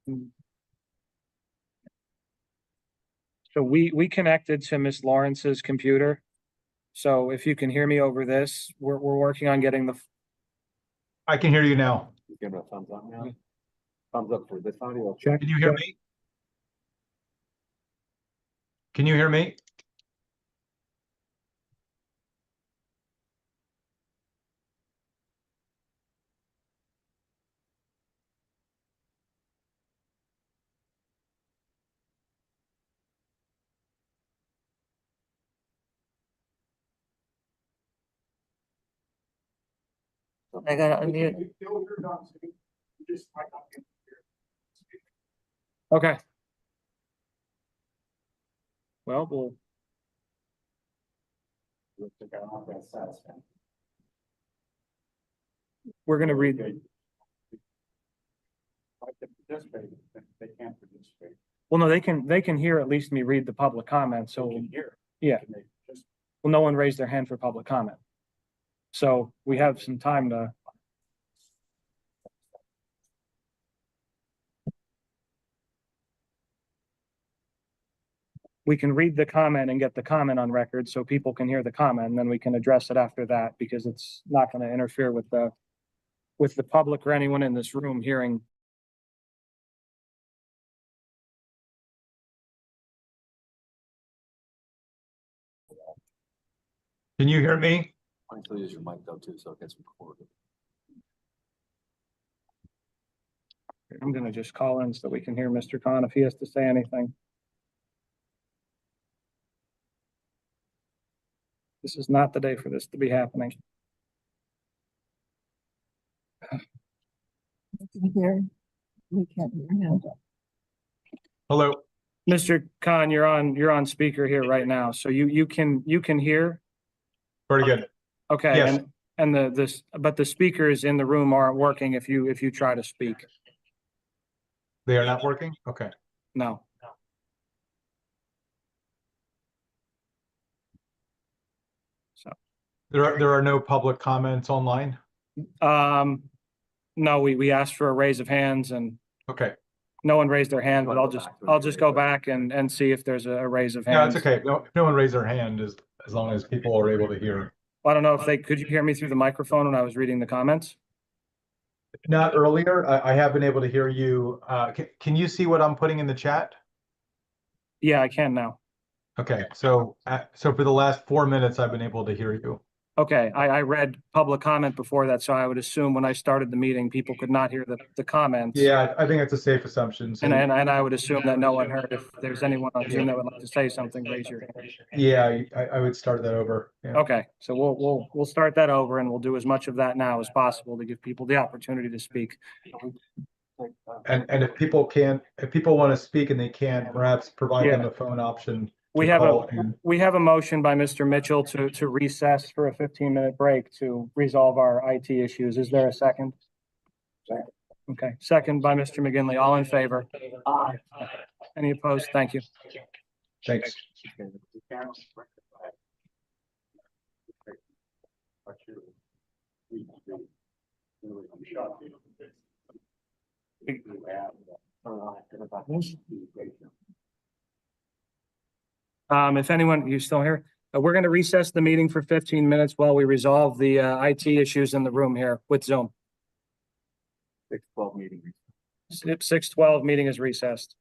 So we connected to Miss Lawrence's computer. So if you can hear me over this, we're working on getting the, I can hear you now. Give it a thumbs up now. Thumbs up for this audio. Check. Can you hear me? Can you hear me? I gotta unmute. okay. Well, we're gonna read. They can't participate. Well, no, they can hear at least me read the public comment, so, yeah. Well, no one raised their hand for public comment. So we have some time to. We can read the comment and get the comment on record so people can hear the comment, and then we can address it after that because it's not going to interfere with the public or anyone in this room hearing. Can you hear me? Mindfully use your mic though too, so it gets recorded. I'm going to just call in so we can hear Mr. Khan if he has to say anything. This is not the day for this to be happening. We can't hear him. Hello. Mr. Khan, you're on speaker here right now, so you can hear. Very good. Okay, Yes. and but the speakers in the room aren't working if you try to speak. They are not working? Okay. No. So There are no public comments online? no, we asked for a raise of hands and Okay. no one raised their hand, but I'll just go back and see if there's a raise of Yeah, hands. it's okay. No one raised their hand as long as people are able to hear. I don't know if could you hear me through the microphone when I was reading the comments? Not earlier. I have been able to hear you. Can you see what I'm putting in the chat? Yeah, I can now. Okay, so for the last 4 minutes, I've been able to hear you. Okay, I read public comment before that, so I would assume when I started the meeting, people could not hear the comments. Yeah, I think that's a safe assumption. So, And I would assume that no one heard. If there's anyone on Zoom that would like to say something, raise your hand. yeah, I would start that over. Yeah. Okay, so we'll start that over and we'll do as much of that now as possible to give people the opportunity to speak. And if people want to speak and they can't, perhaps provide them a phone option. We have a motion by Mr. Mitchell to recess for a 15-minute break to resolve our IT issues. Is there a second? Second. Okay, second by Mr. McGinley. All in favor? Aye. Any opposed? Thank you. Thanks. If anyone, you still here? We're going to recess the meeting for 15 minutes while we resolve the IT issues in the room here with Zoom. 6:12 meeting. 6:12 meeting is recessed.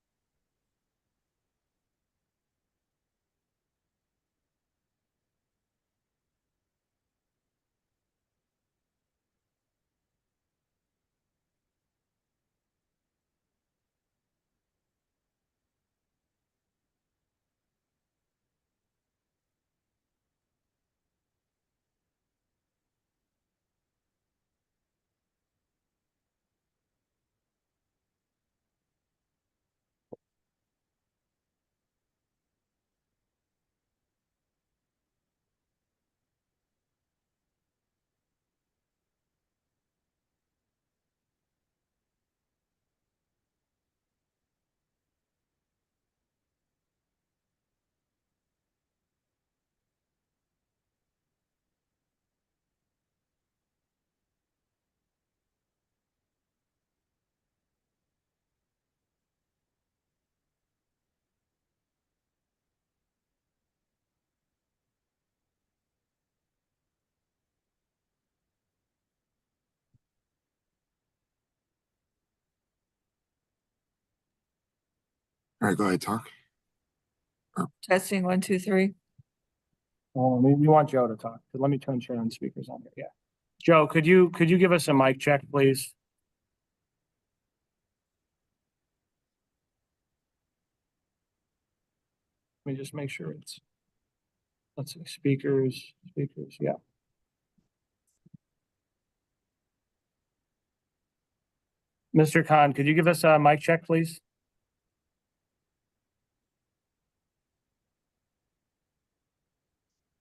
All right, go ahead, talk. Testing, 1, 2, 3. Oh, we want Joe to talk. Let me turn Sharon's speakers on here. Yeah. Joe, could you give us a mic check, please? Let me just make sure it's, let's see, speakers, yeah. Mr. Khan, could you give us a mic check, please?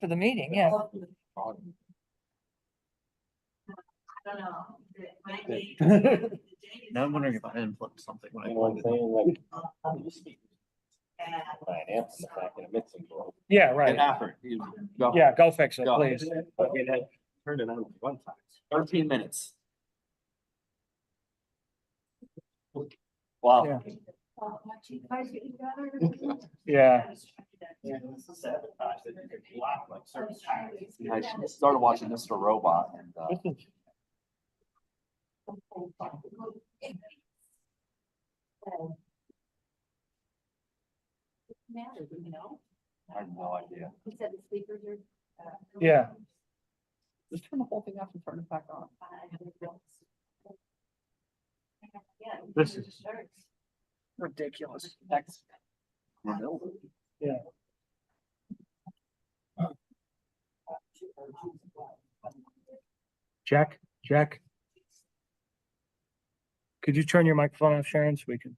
For the meeting, yeah. Now I'm wondering if I input something. When I You know what I'm put it. saying? Like. Finance, back in a mixing bowl. Yeah, And right. after, you go. Yeah, go fix it, Go. please. It had turned it on one time. 13 minutes. Wow. Yeah. Yeah. I started watching Mr. Robot and I have no idea. He said the speakers are. Yeah. Just turn the whole thing off and turn it back on. This is ridiculous. Yeah. Jack. Could you turn your microphone off, Sharon, so we can?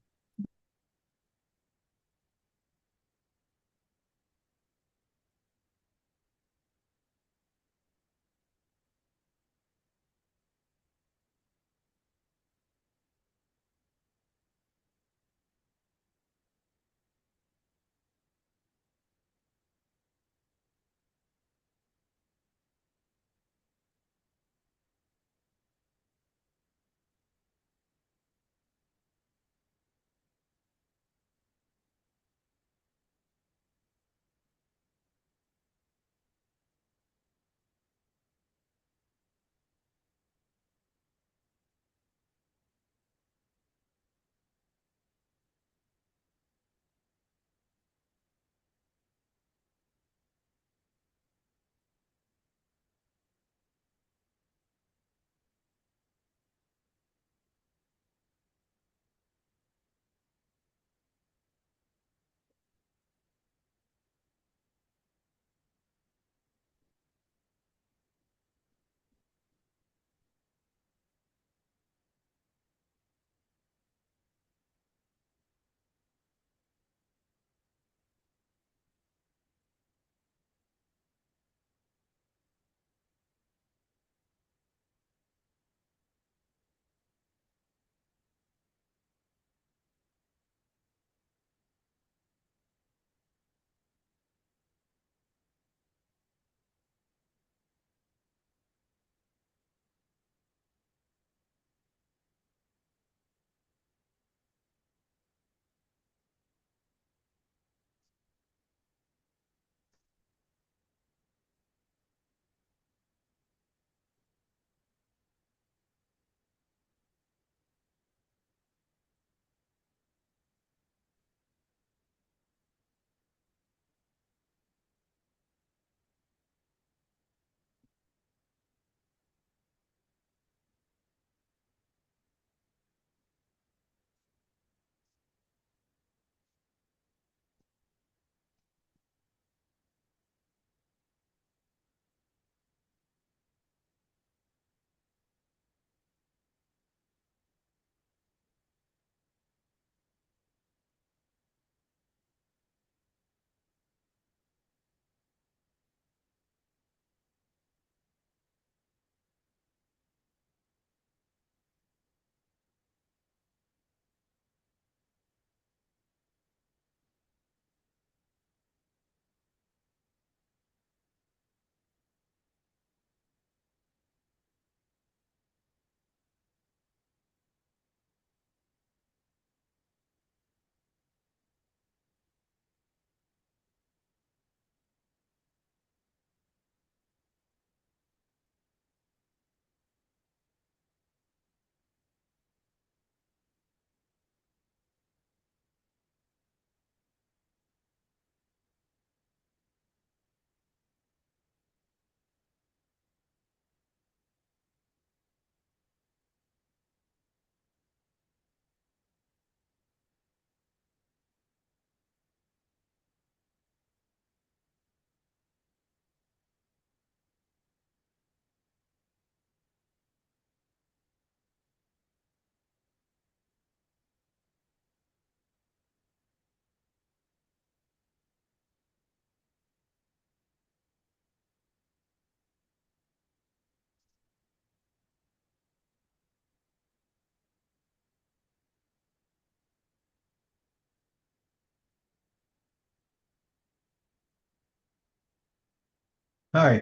Hi.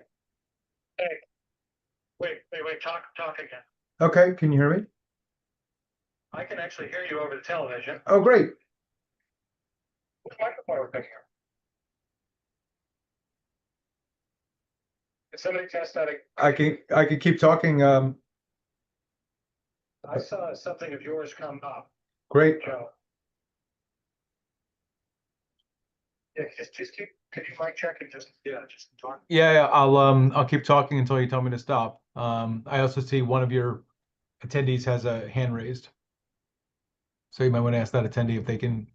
Wait, talk again. Okay, can you hear me? I can actually hear you over the television. Oh, great. Which microphone are we picking up? Did somebody test that? I can keep talking. I saw something of yours come up, Great. Joe. Yeah, just keep, can you mic check and just talk? Yeah, I'll keep talking until you tell me to stop. I also see one of your attendees has a hand raised. So you might want to ask that attendee if they can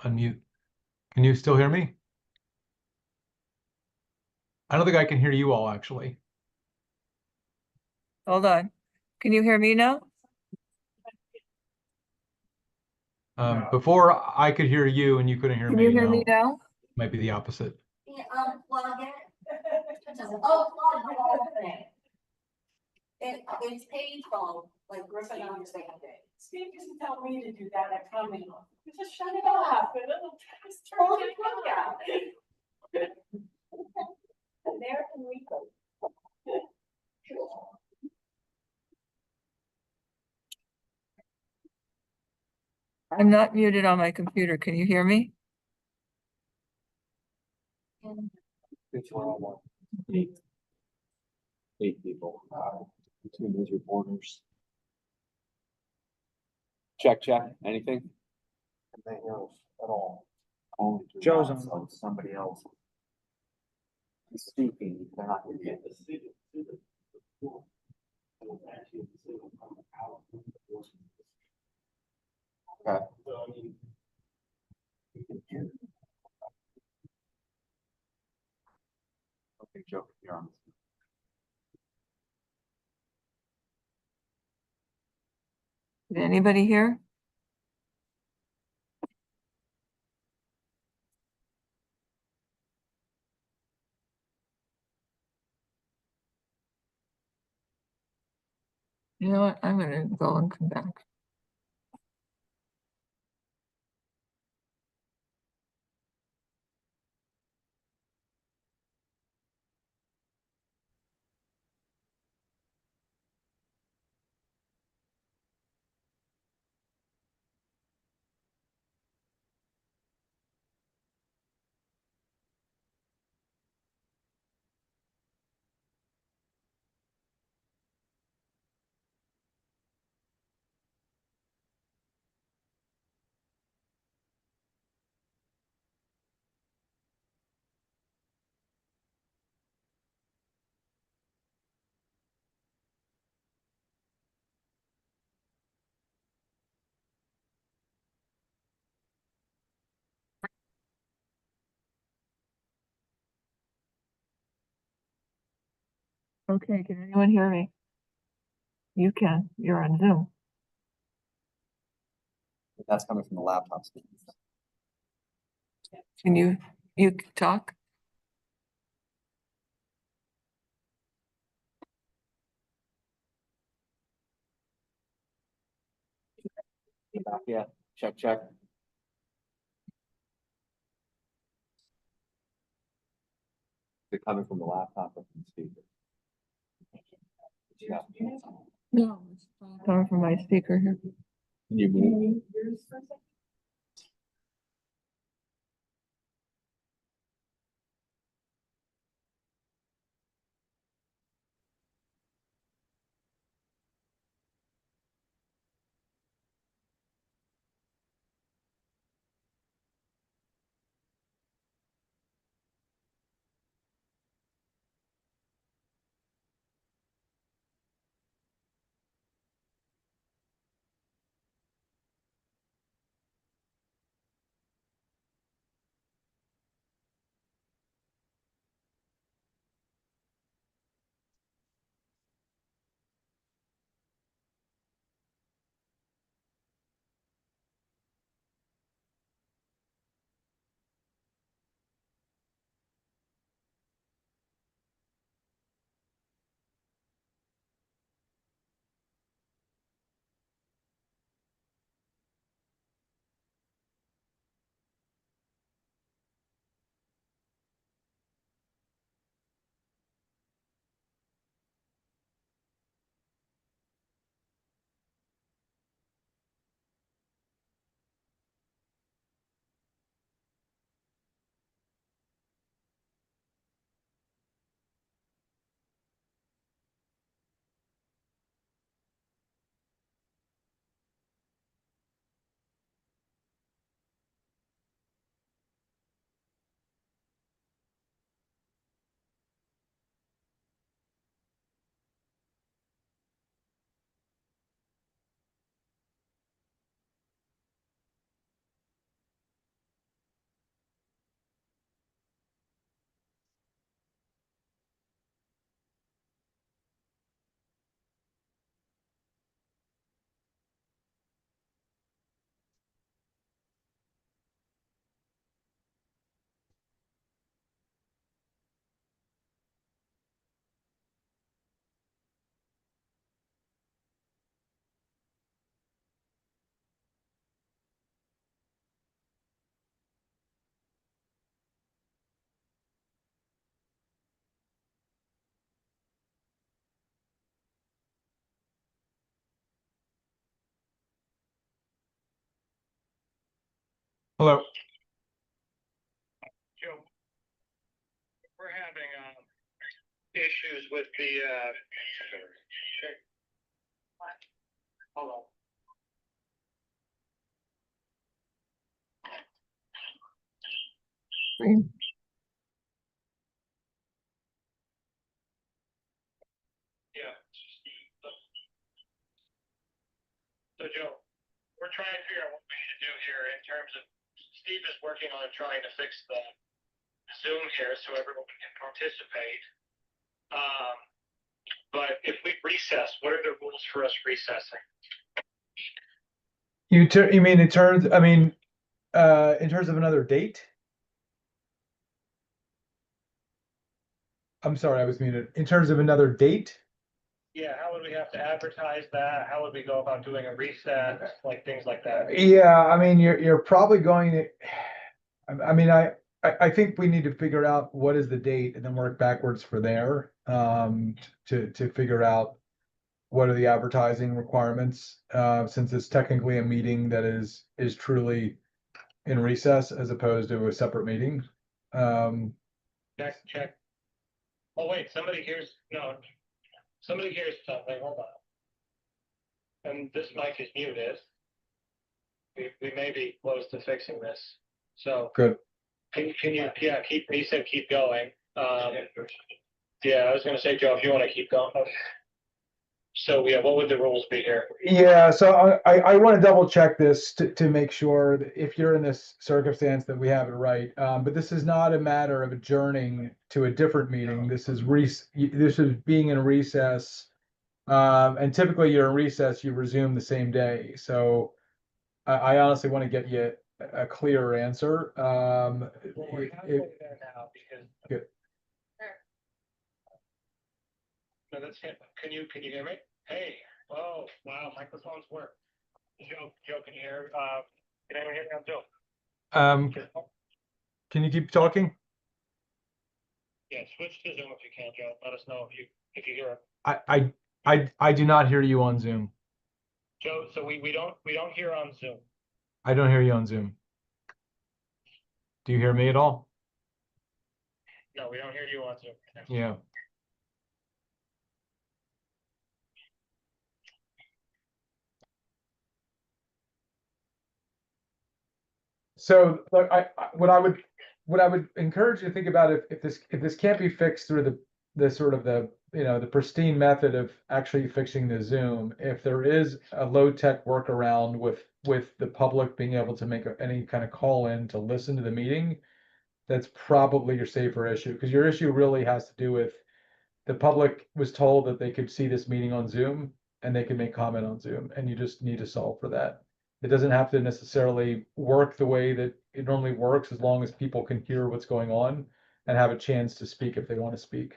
unmute. Can you still hear me? I don't think I can hear you all actually. Hold on. Can you hear me now? No. Before I could hear you and you couldn't hear Can me. you hear me Now now? might be the opposite. Yeah, plug it. Just unplug the whole thing. It's painful, like Griffin understands it. Steve doesn't tell me to do that, I come in. You just shut it off, and it'll just turn Pull the it plug on. out. American Legal. I'm not muted on my computer. Can you hear me? It's where I want. Eight people, two news reporters. Check, anything? Anything else at all? Only two Joe's mics, on. so somebody else is speaking, they're not gonna get this. Okay. Okay, Joe, you're on. Did anybody hear? You know what? I'm gonna go and come back. Okay, can anyone hear me? You can. You're on Zoom. That's coming from the laptop speakers. Can you talk? Yeah, check. They're coming from the laptop or from the speaker. Yeah. No. It's coming from my speaker here. Can you mute? Hello. Joe, we're having, issues with the, hold on. Yeah. So Joe, we're trying to figure out what we need to do here in terms of, Steve is working on trying to fix the Zoom here so everyone can participate. But if we recess, what are the rules for us recessing? You mean in terms, in terms of another date? I'm sorry, I was muted. In terms of another date? Yeah, how would we have to advertise that? How would we go about doing a reset, like things like that? Yeah, I mean, you're probably going to, I think we need to figure out what is the date and then work backwards for there, to figure out what are the advertising requirements, since it's technically a meeting that is truly in recess as opposed to a separate meeting. Check. Oh, wait, somebody hears something, hold on. And this mic is muted. We may be close to fixing this, so. Good. Can you, yeah, he said keep going. Yeah, I was gonna say, Joe, if you wanna keep going. So, yeah, what would the rules be here? Yeah, so I want to double check this to make sure that if you're in this circumstance that we have it right. But this is not a matter of adjourning to a different meeting. This is being in recess. And typically you're in recess, you resume the same day. So I honestly want to get you a clearer answer. Well, we're halfway there now because. Good. No, that's it. Can you hear me? Hey, oh, wow, microphones work. Joe, can you hear, can anyone hear me on Zoom? Can you keep talking? Yeah, switch to Zoom if you can, Joe. Let us know if you hear it. I do not hear you on Zoom. Joe, so we don't hear on Zoom. I don't hear you on Zoom. Do you hear me at all? No, we don't hear you on Zoom. Yeah. So look, what I would encourage you to think about if this can't be fixed through the sort of the pristine method of actually fixing the Zoom, if there is a low tech workaround with the public being able to make any kind of call in to listen to the meeting, that's probably your safer issue, because your issue really has to do with the public was told that they could see this meeting on Zoom and they could make comment on Zoom, and you just need to solve for that. It doesn't have to necessarily work the way that it normally works, as long as people can hear what's going on and have a chance to speak if they want to speak.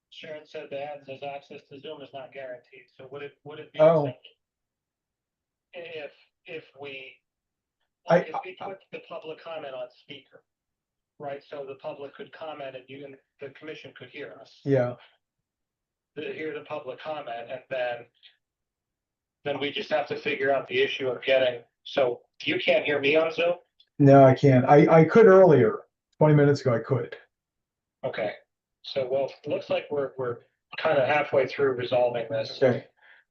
Sharon said that says access to Zoom is not guaranteed. So would it be Oh. acceptable if we I- if we put the public comment on speaker, right? So the public could comment and you and the commission could hear us. Yeah. Hear the public comment, and then we just have to figure out the issue of getting, so you can't hear me on Zoom? No, I can't. I could earlier. 20 minutes ago, I could. Okay, so well, it looks like we're kind of halfway through resolving this. Okay.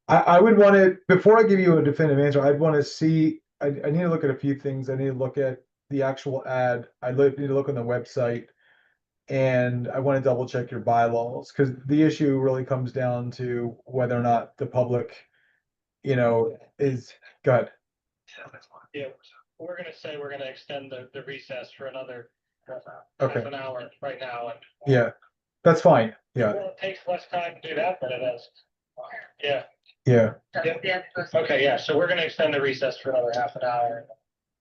I would want to, before I give you a definitive answer, I'd want to see, I need to look at a few things. I need to look at the actual ad. Need to look on the website. And I want to double check your bylaws, because the issue really comes down to whether or not the public, is good. Yeah, we're gonna say we're gonna extend the recess for another half Okay. an hour right now, and Yeah, that's fine. Yeah, well, it takes less time to do that than it is. Yeah, yeah. okay, yeah, so we're gonna extend the recess for another half an hour, and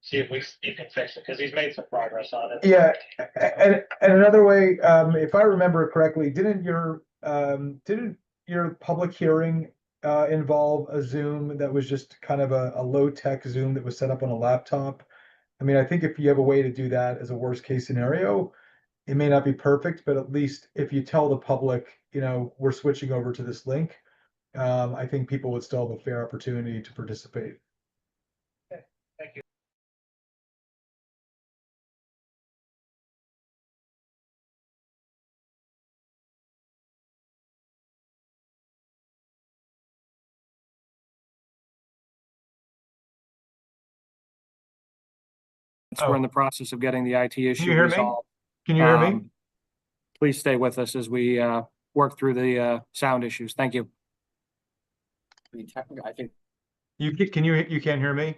see if he can fix it, because he's made some progress on it. Yeah, and another way, if I remember correctly, didn't your public hearing involve a Zoom that was just kind of a low-tech Zoom that was set up on a laptop? I mean, I think if you have a way to do that as a worst-case scenario, it may not be perfect, but at least if you tell the public, we're switching over to this link, I think people would still have a fair opportunity to participate. We're in Oh. the process of getting the IT Can you issue hear me? resolved. Can you hear me? Please stay with us as we work through the sound issues. Thank you. I think You can't hear me?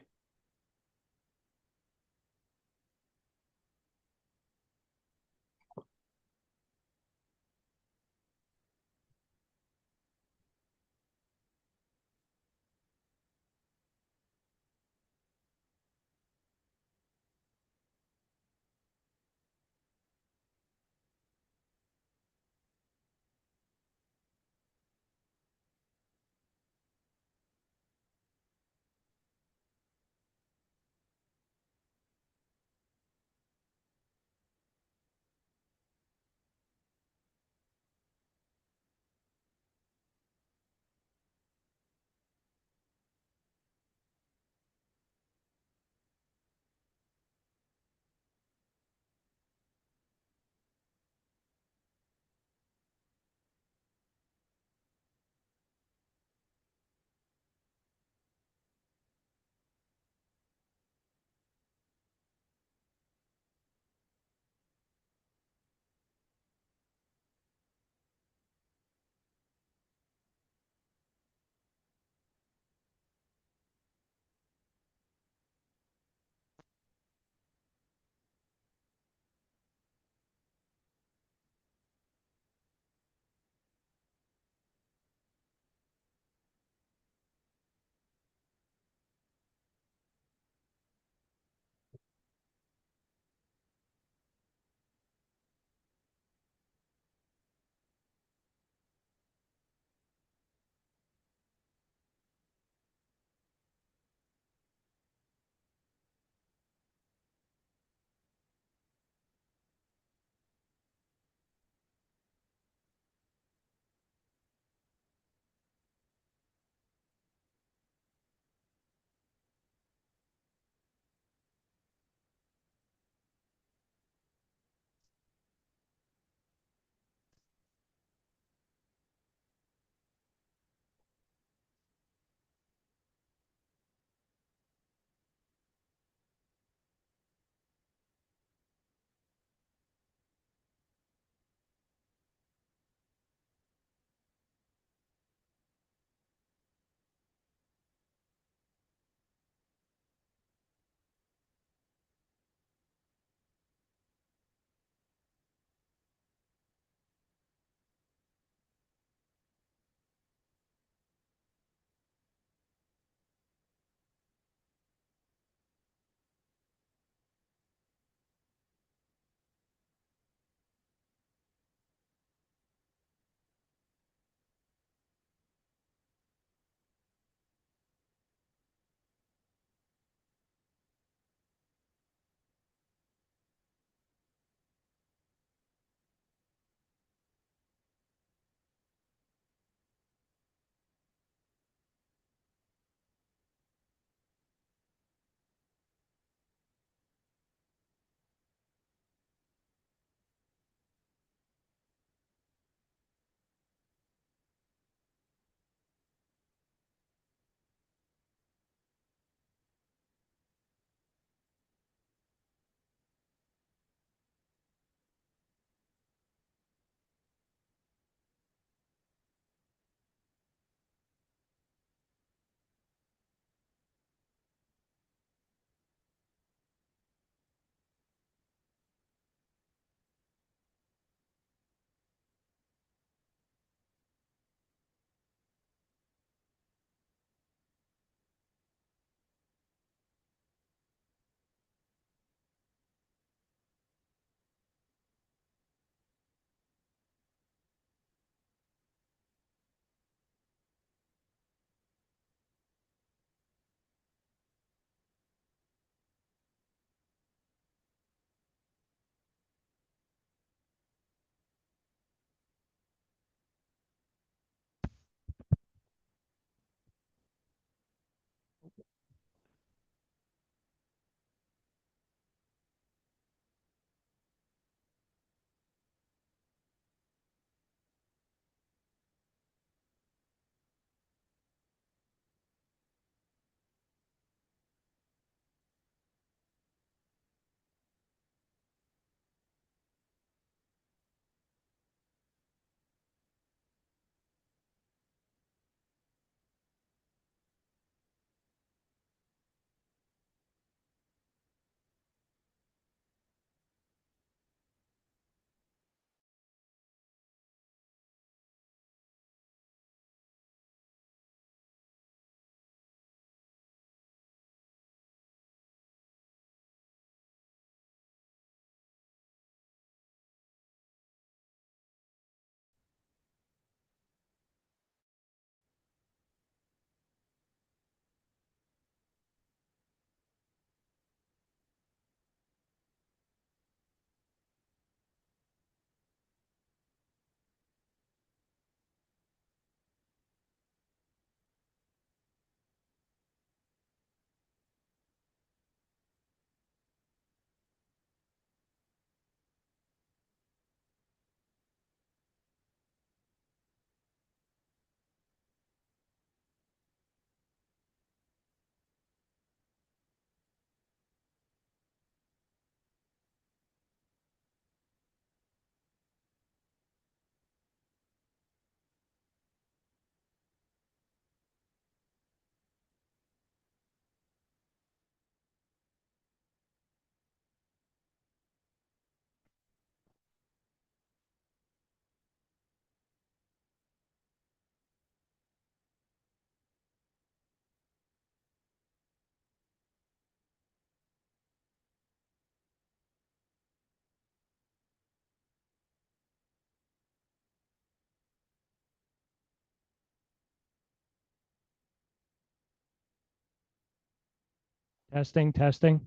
Testing, testing.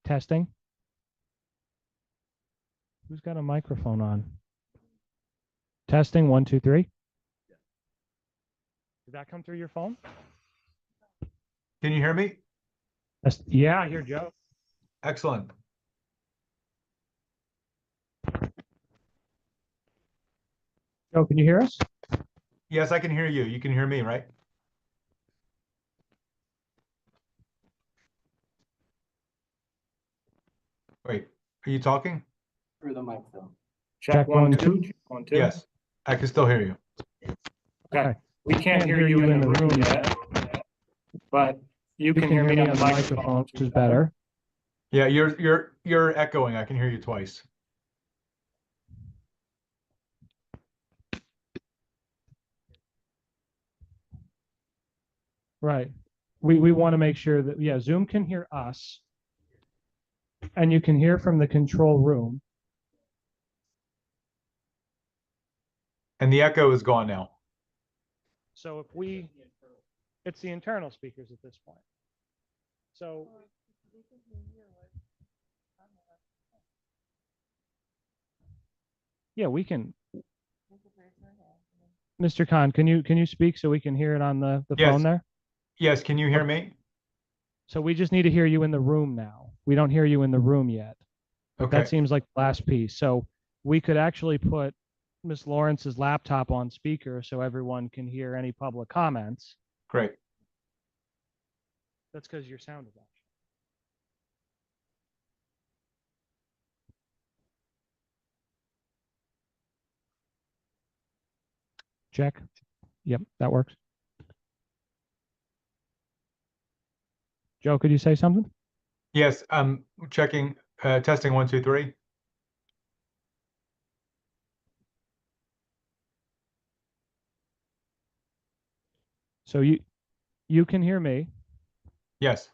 Testing. Who's got a microphone on? Testing, 1, 2, 3. Did that come through your phone? Can you hear me? Yeah, I hear Joe. Excellent. Joe, can you hear us? Yes, I can hear you. You can hear me, right? Wait, are you talking? Through the microphone. Check 1, 2. Check 1, 2. Yes, I can still hear you. Okay. We can't hear you in the room yet, but you can hear me on the microphone, which is better. Yeah, you're echoing. I can hear you twice. Right. We want to make sure that, yeah, Zoom can hear us. And you can hear from the control room. And the echo is gone now. So if it's the internal speakers at this point. So yeah, we can. Mr. Khan, can you speak so we can hear it on the Yes. phone there? Yes, can you hear me? So we just need to hear you in the room now. We don't hear you in the room yet. Okay. That seems like the last piece. So we could actually put Miss Lawrence's laptop on speaker so everyone can hear any public comments. Great. That's because your sound is off. Check. Yep, that works. Joe, could you say something? Yes, I'm checking, testing 1, 2, 3. So you can hear me. Yes.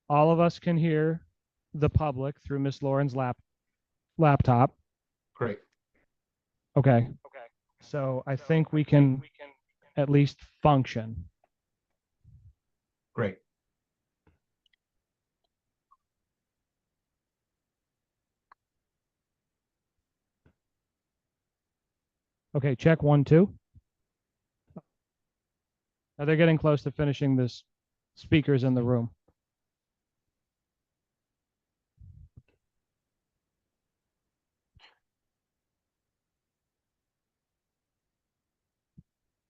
All of us can hear the public through Miss Lauren's laptop. Great. Okay. So I think we can at least function. Great. Okay, check 1, 2. Now they're getting close to finishing this speakers in the room.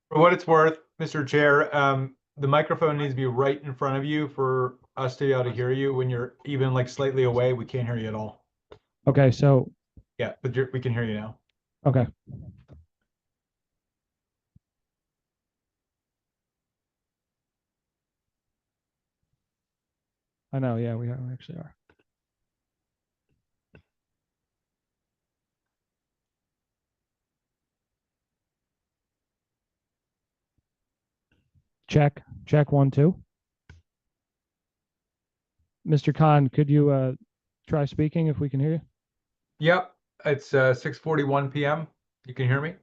For what it's worth, Mr. Chair, the microphone needs to be right in front of you for us to be able to hear you. When you're even like slightly away, we can't hear you at all. Okay, so Yeah, but we can hear you now. okay. I know, yeah, we actually are. Check 1, 2. Mr. Khan, could you try speaking if we can hear you? Yep, it's 6:41 p.m. You can hear me?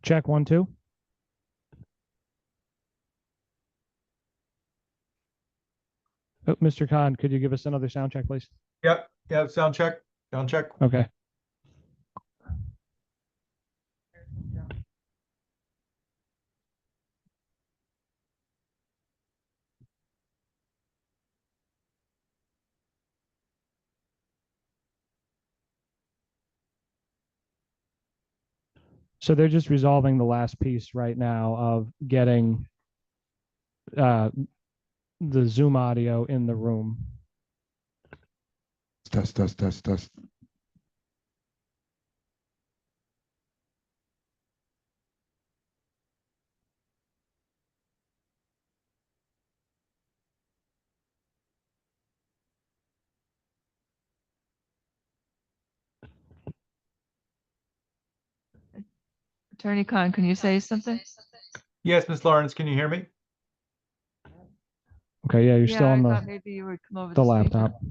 Check 1, 2. Oh, Mr. Khan, could you give us another sound check, please? Yep, sound check. Sound check. Okay. So they're just resolving the last piece right now of getting the Zoom audio in the room. Test. Attorney Khan, can you say something? Yes, Ms. Lawrence, can you hear me? Okay, yeah, you're Yeah, still I on thought maybe you would come over the to speaker. laptop.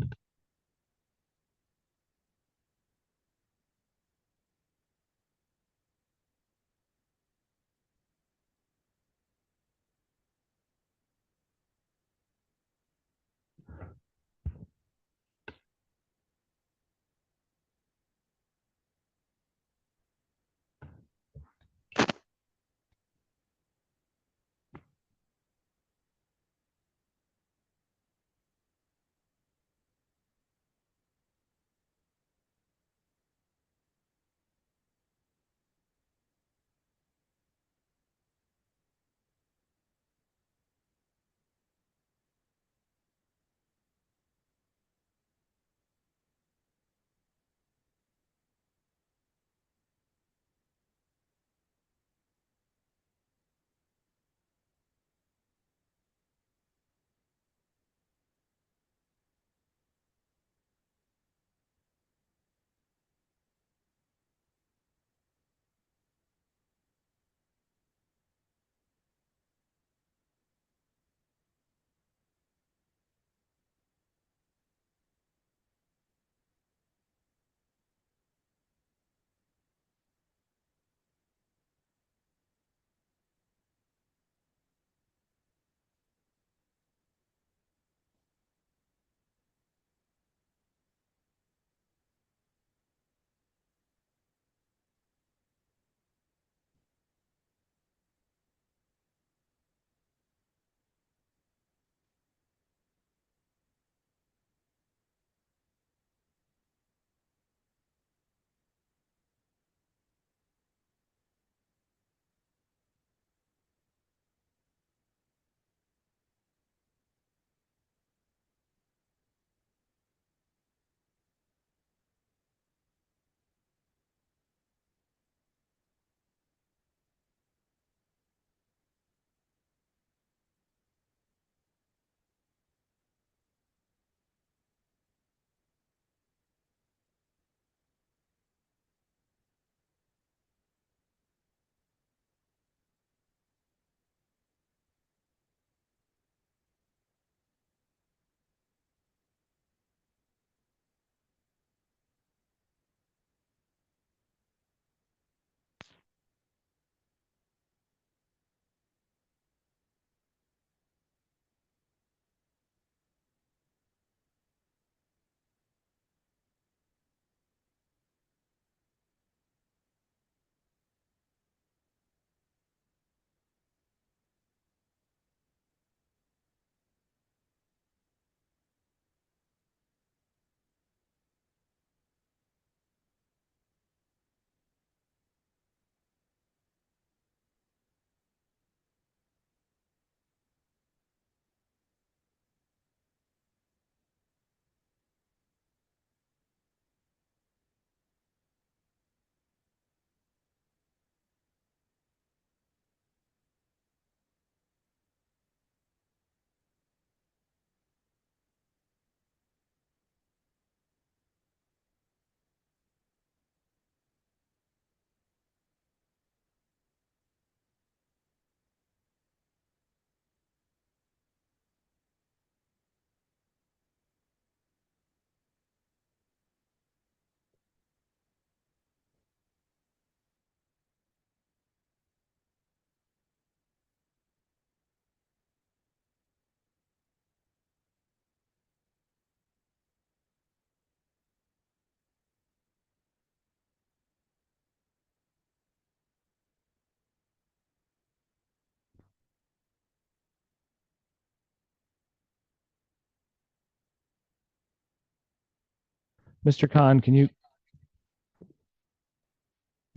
Mr. Khan, can you,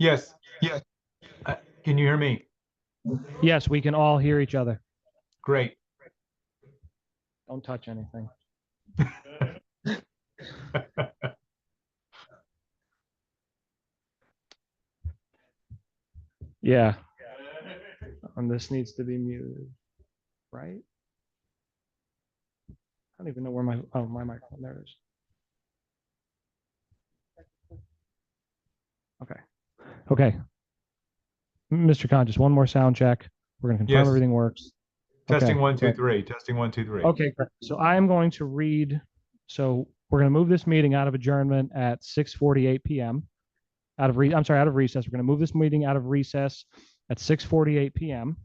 Yes, yes. Can you hear me? yes, we can all hear each other. Great. Don't touch anything. Yeah. And this needs to be muted, right? I don't even know where my microphone, there it is. Okay. Okay. Mr. Khan, just one more sound check. We're going to confirm Yes. everything works. Testing Okay, 1, 2, great. 3. Testing 1, 2, 3. Okay, great. So I'm going to read, so we're going to move this meeting out of adjournment at 6:48 p.m. Out of recess. We're going to move this meeting out of recess at 6:48 p.m.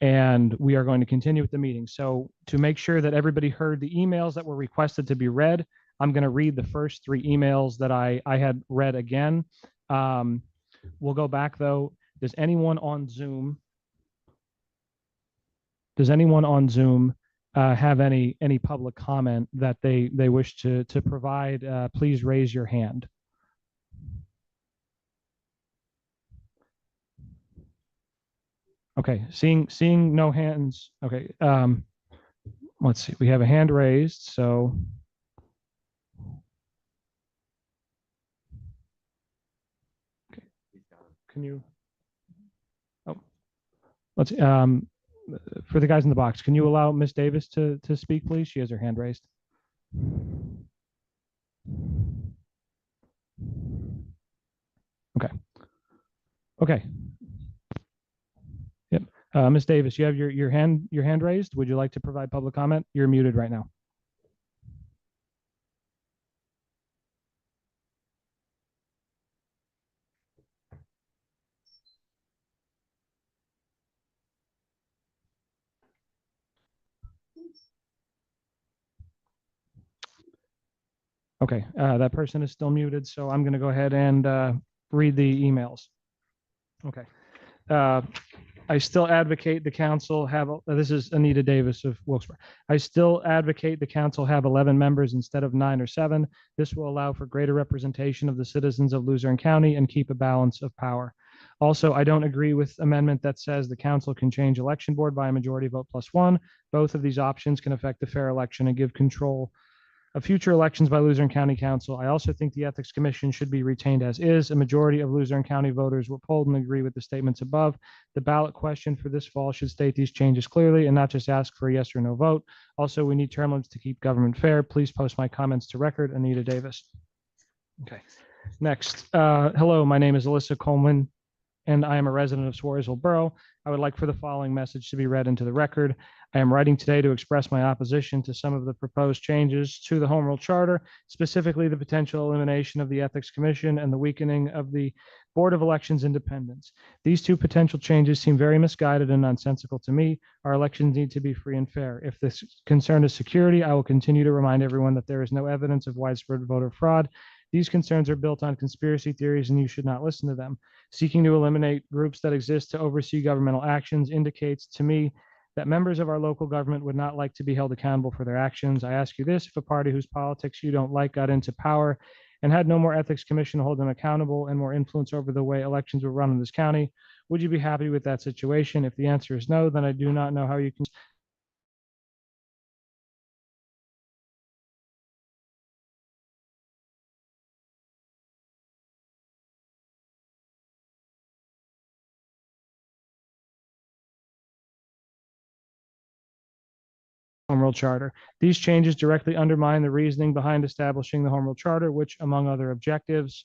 And we are going to continue with the meeting. So to make sure that everybody heard the emails that were requested to be read, I'm going to read the first 3 emails that I had read again. We'll go back though. Does anyone on Zoom have any public comment that they wish to provide? Please raise your hand. Okay, seeing no hands. Okay, let's see. We have a hand raised, so okay. Can you? Oh, let's for the guys in the box. Can you allow Miss Davis to speak, please? She has her hand raised. Okay. Okay. Yep. Ms. Davis, you have your hand raised. Would you like to provide public comment? You're muted right now. Okay, that person is still muted, so I'm going to go ahead and read the emails. Okay. I still advocate the council have, this is Anita Davis of Wilkes-Barre. I still advocate the council have 11 members instead of 9 or 7. This will allow for greater representation of the citizens of Luzerne County and keep a balance of power. Also, I don't agree with amendment that says the council can change election board by a majority vote +1. Both of these options can affect a fair election and give control of future elections by Luzerne County Council. I also think the Ethics Commission should be retained as is. A majority of Luzerne County voters were polled and agree with the statements above. The ballot question for this fall should state these changes clearly and not just ask for a yes or no vote. Also, we need term limits to keep government fair. Please post my comments to record. Anita Davis. Okay. Next. Hello, my name is Alyssa Coleman, and I am a resident of Swarsville Borough. I would like for the following message to be read into the record. I am writing today to express my opposition to some of the proposed changes to the Home Rule Charter, specifically the potential elimination of the Ethics Commission and the weakening of the Board of Elections independence. These 2 potential changes seem very misguided and nonsensical to me. Our elections need to be free and fair. If this concern is security, I will continue to remind everyone that there is no evidence of widespread voter fraud. These concerns are built on conspiracy theories, and you should not listen to them. Seeking to eliminate groups that exist to oversee governmental actions indicates to me that members of our local government would not like to be held accountable for their actions. I ask you this: if a party whose politics you don't like got into power and had no more ethics commission to hold them accountable and more influence over the way elections were run in this county, would you be happy with that situation? If the answer is no, then I do not know how you can Home Rule Charter. These changes directly undermine the reasoning behind establishing the Home Rule Charter, which, among other objectives,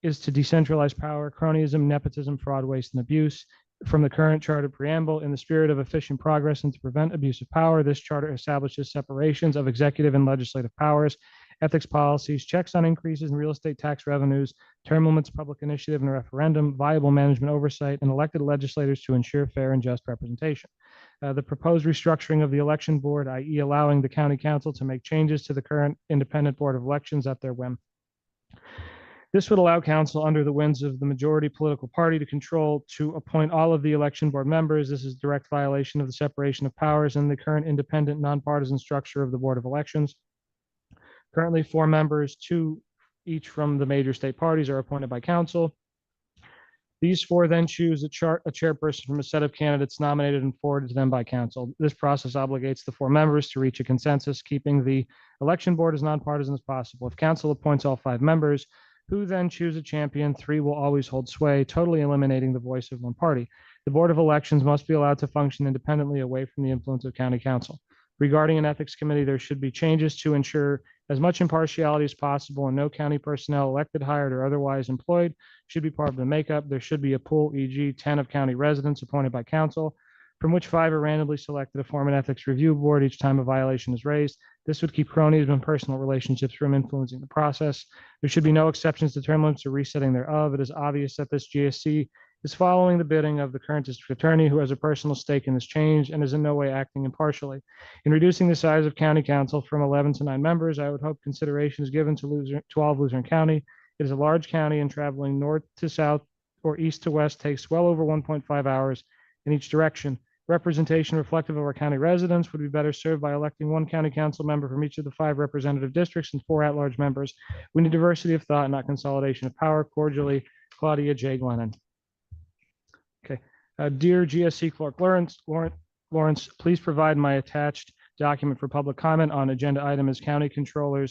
is to decentralize power, cronyism, nepotism, fraud, waste, and abuse. From the current charter preamble, in the spirit of efficient progress and to prevent abuse of power, this charter establishes separations of executive and legislative powers, ethics policies, checks on increases in real estate tax revenues, term limits, public initiative and referendum, viable management oversight, and elected legislators to ensure fair and just representation. The proposed restructuring of the election board, i.e. allowing the county council to make changes to the current independent board of elections at their whim. This would allow council under the winds of the majority political party to appoint all of the election board members. This is direct violation of the separation of powers and the current independent nonpartisan structure of the Board of Elections. Currently, 4 members, 2 each from the major state parties, are appointed by council. These 4 then choose a chairperson from a set of candidates nominated and forwarded to them by council. This process obligates the 4 members to reach a consensus, keeping the election board as nonpartisan as possible. If council appoints all 5 members, who then choose a champion, 3 will always hold sway, totally eliminating the voice of one party. The Board of Elections must be allowed to function independently away from the influence of county council. Regarding an ethics committee, there should be changes to ensure as much impartiality as possible, and no county personnel, elected, hired, or otherwise employed, should be part of the makeup. There should be a pool, e.g. 10 of county residents appointed by council, from which 5 are randomly selected to form an ethics review board each time a violation is raised. This would keep cronyism and personal relationships from influencing the process. There should be no exceptions to term limits or resetting thereof. It is obvious that this GSC is following the bidding of the current district attorney, who has a personal stake in this change and is in no way acting impartially. In reducing the size of county council from 11 to 9 members, I would hope consideration is given to all of Luzerne County. It is a large county, and traveling north to south or east to west takes well over 1.5 hours in each direction. Representation reflective of our county residents would be better served by electing 1 county council member from each of the 5 representative districts and 4 at-large members. We need diversity of thought, not consolidation of power. Cordially, Claudia J. Glennon. Okay. Dear GSC Clerk Lawrence, please provide my attached document for public comment on agenda item as county controller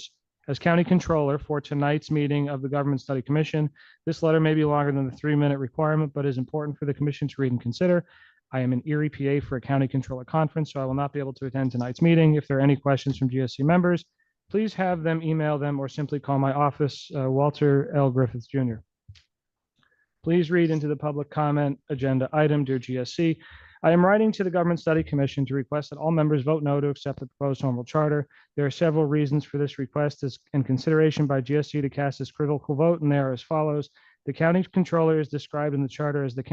for tonight's meeting of the Government Study Commission. This letter may be longer than the 3-minute requirement, but is important for the commission to read and consider. I am in Erie, PA for a county controller conference, so I will not be able to attend tonight's meeting. If there are any questions from GSC members, please have them email them or simply call my office, Walter L. Griffiths Jr. Please read into the public comment agenda item, dear GSC. I am writing to the Government Study Commission to request that all members vote no to accept the proposed home rule charter. There are several reasons for this request in consideration by GSC to cast this critical vote, and they are as follows. The county controller is described in the charter as the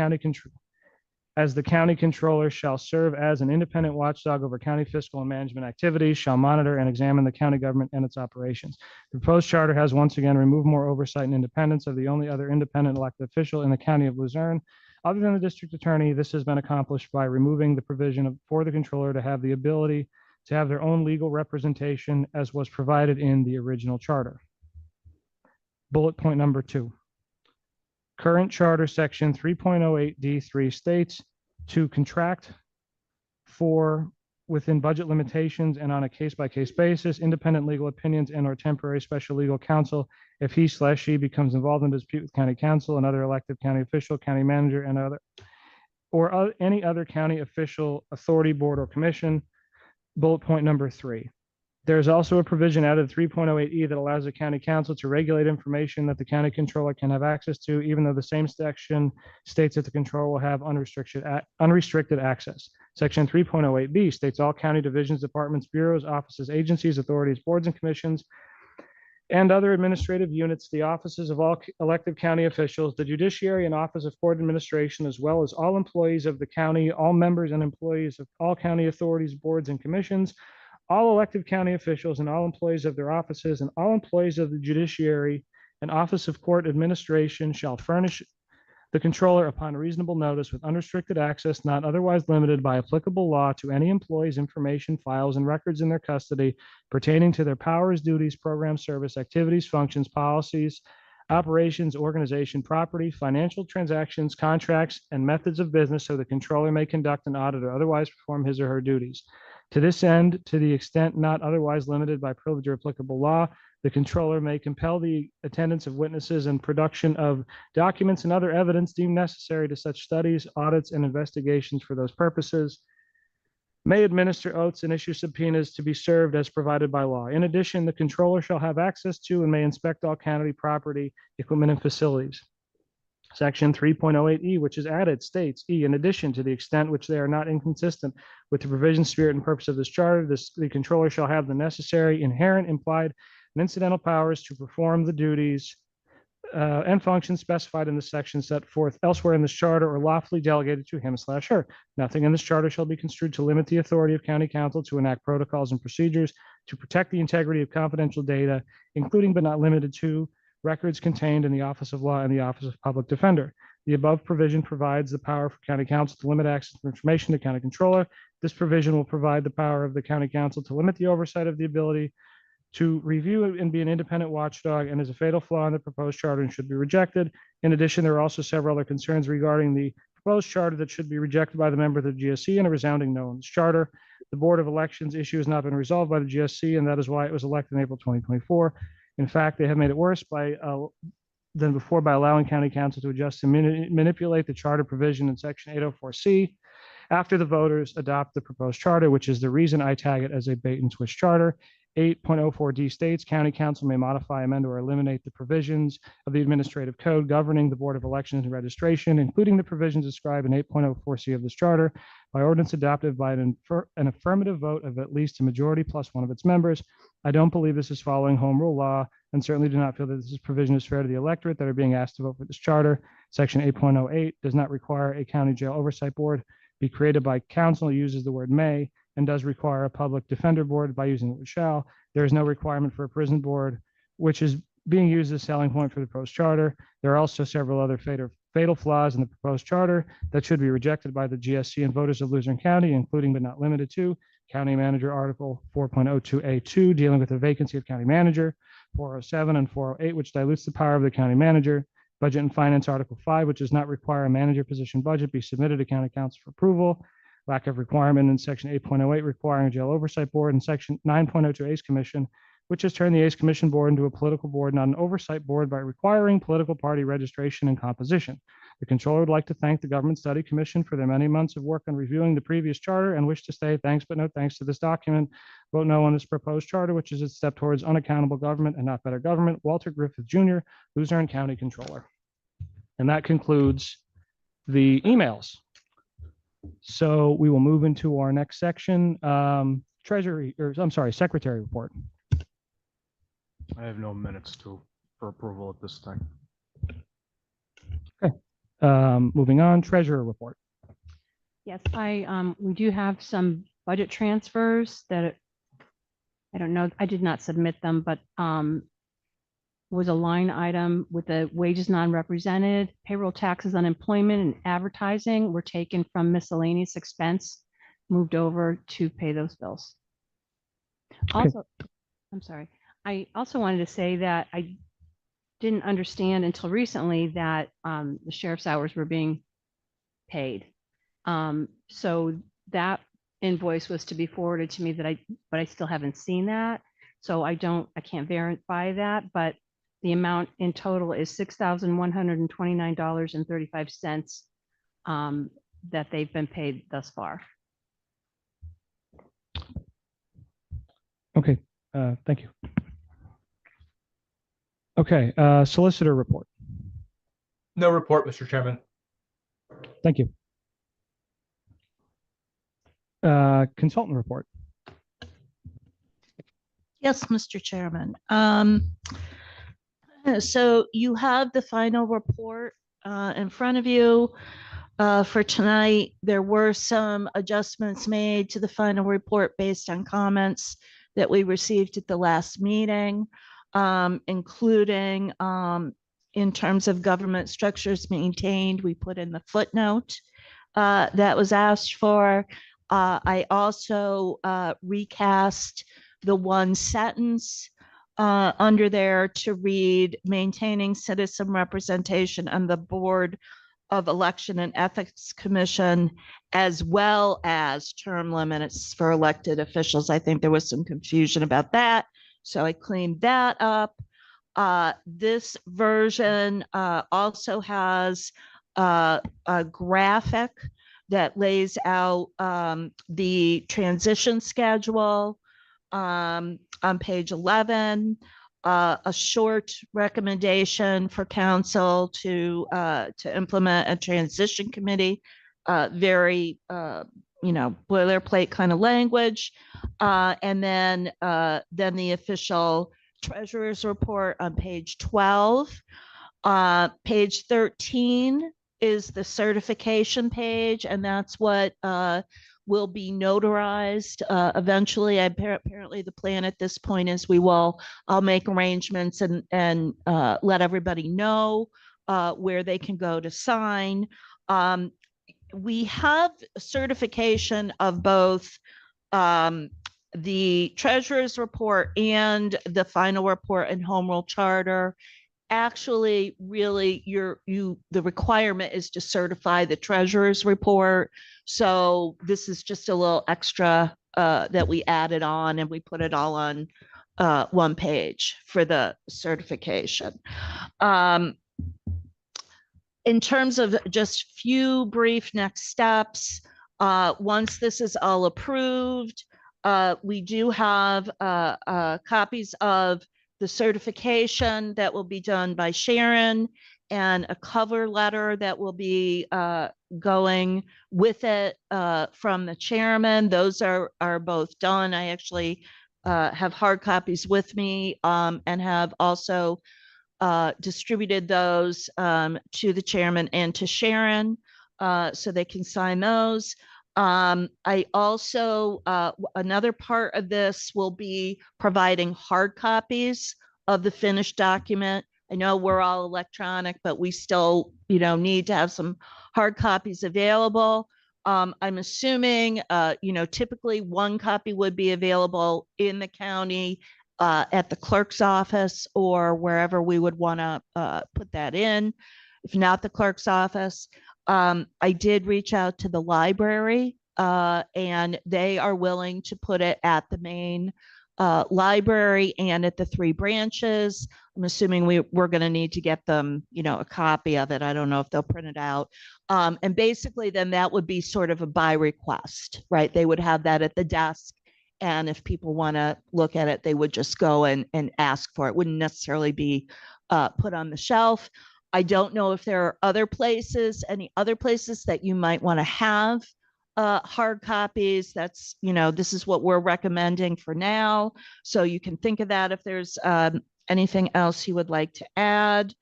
county controller shall serve as an independent watchdog over county fiscal and management activities, shall monitor and examine the county government and its operations. The proposed charter has once again removed more oversight and independence of the only other independent elected official in the county of Luzerne. Other than the district attorney, this has been accomplished by removing the provision for the controller to have the ability to have their own legal representation as was provided in the original charter. Bullet point number 2. Current charter section 3.08D3 states to contract for within budget limitations and on a case-by-case basis, independent legal opinions and or temporary special legal counsel if he/she becomes involved in a dispute with county council, another elected county official, county manager, and any other county official, authority, board, or commission. Bullet point number 3. There is also a provision added 3.08E that allows the county council to regulate information that the county controller can have access to, even though the same section states that the controller will have unrestricted access. Section 3.08B states all county divisions, departments, bureaus, offices, agencies, authorities, boards, and commissions, and other administrative units, the offices of all elected county officials, the judiciary and office of court administration, as well as all employees of the county, all members and employees of all county authorities, boards, and commissions, all elected county officials and all employees of their offices and all employees of the judiciary and office of court administration shall furnish the controller upon reasonable notice with unrestricted access, not otherwise limited by applicable law, to any employee's information, files, and records in their custody pertaining to their powers, duties, program, service, activities, functions, policies, operations, organization, property, financial transactions, contracts, and methods of business, so the controller may conduct an audit or otherwise perform his or her duties. To this end, to the extent not otherwise limited by privilege or applicable law, the controller may compel the attendance of witnesses and production of documents and other evidence deemed necessary to such studies, audits, and investigations for those purposes, may administer oaths and issue subpoenas to be served as provided by law. In addition, the controller shall have access to and may inspect all county property, equipment, and facilities. Section 3.08E, which is added, states, E, in addition, to the extent which they are not inconsistent with the provision, spirit, and purpose of this charter, the controller shall have the necessary, inherent, implied, and incidental powers to perform the duties and functions specified in the section set forth elsewhere in this charter or lawfully delegated to him/her. Nothing in this charter shall be construed to limit the authority of county council to enact protocols and procedures to protect the integrity of confidential data, including but not limited to records contained in the Office of Law and the Office of Public Defender. The above provision provides the power for county council to limit access to information to county controller. This provision will provide the power of the county council to limit the oversight of the ability to review and be an independent watchdog and is a fatal flaw in the proposed charter and should be rejected. In addition, there are also several other concerns regarding the proposed charter that should be rejected by the member of the GSC and a resounding no on this charter. The Board of Elections issue has not been resolved by the GSC, and that is why it was elected in April 2024. In fact, they have made it worse than before by allowing county council to adjust and manipulate the charter provision in section 804C after the voters adopt the proposed charter, which is the reason I tag it as a bait and switch charter. 8.04D states county council may modify, amend, or eliminate the provisions of the administrative code governing the Board of Elections and Registration, including the provisions described in 8.04C of this charter, by ordinance adopted by an affirmative vote of at least a majority plus one of its members. I don't believe this is following home rule law and certainly do not feel that this provision is fair to the electorate that are being asked to vote for this charter. Section 8.08 does not require a county jail oversight board be created by council, uses the word may, and does require a public defender board by using the word shall. There is no requirement for a prison board, which is being used as a selling point for the proposed charter. There are also several other fatal flaws in the proposed charter that should be rejected by the GSC and voters of Luzerne County, including but not limited to County Manager Article 4.02A2, dealing with the vacancy of county manager, 407 and 408, which dilutes the power of the county manager, Budget and Finance Article 5, which does not require a manager position budget be submitted to county council for approval, lack of requirement in section 8.08 requiring a jail oversight board, and section 9.02 ACE Commission, which has turned the ACE Commission board into a political board, not an oversight board, by requiring political party registration and composition. The controller would like to thank the Government Study Commission for their many months of work on reviewing the previous charter and wish to say thanks but no thanks to this document. Vote no on this proposed charter, which is a step towards unaccountable government and not better government. Walter Griffith Jr., Luzerne County Controller. And that concludes the emails. So we will move into our next section, Secretary report. I have no minutes for approval at this time. Okay. Moving on, Treasurer report. Yes, we do have some budget transfers that I don't know, I did not submit them, but was a line item with the wages non-represented, payroll taxes, unemployment, and advertising were taken from miscellaneous expense, moved over to pay those bills. Also, I'm sorry. I also wanted to say that I didn't understand until recently that the sheriff's hours were being paid. So that invoice was to be forwarded to me but I still haven't seen that. So I can't verify that, but the amount in total is $6,129.35 that they've been paid thus far. Okay, thank you. Okay, solicitor report. No report, Mr. Chairman. Thank you. Consultant report. Yes, Mr. Chairman. So you have the final report in front of you for tonight. There were some adjustments made to the final report based on comments that we received at the last meeting, including in terms of government structures maintained. We put in the footnote that was asked for. I also recast the one sentence under there to read maintaining citizen representation on the Board of Election and Ethics Commission, as well as term limits for elected officials. I think there was some confusion about that, so I cleaned that up. This version also has a graphic that lays out the transition schedule on page 11, a short recommendation for council to implement a transition committee, very boilerplate kind of language, and then the official treasurer's report on page 12. Page 13 is the certification page, and that's what will be notarized eventually. Apparently the plan at this point is I'll make arrangements and let everybody know where they can go to sign. We have certification of both the treasurer's report and the final report and home rule charter, actually really the requirement is to certify the treasurer's report. So this is just a little extra that we added on, and we put it all on one page for the certification. In terms of just few brief next steps, once this is all approved, we do have copies of the certification that will be done by Sharon and a cover letter that will be going with it from the chairman. Those are both done. I actually have hard copies with me and have also distributed those to the chairman and to Sharon so they can sign those. I also, another part of this will be providing hard copies of the finished document. I know we're all electronic, but we still, need to have some hard copies available. I'm assuming, typically one copy would be available in the county at the clerk's office or wherever we would want to put that in. If not the clerk's office, I did reach out to the library and they are willing to put it at the main library and at the 3 branches. I'm assuming we're going to need to get them, a copy of it. I don't know if they'll print it out. And basically then that would be sort of a by request, right? They would have that at the desk. And if people want to look at it, they would just go and ask for it. Wouldn't necessarily be put on the shelf. I don't know if there are any other places that you might want to have hard copies. That's, this is what we're recommending for now. So you can think of that if there's anything else you would like to add.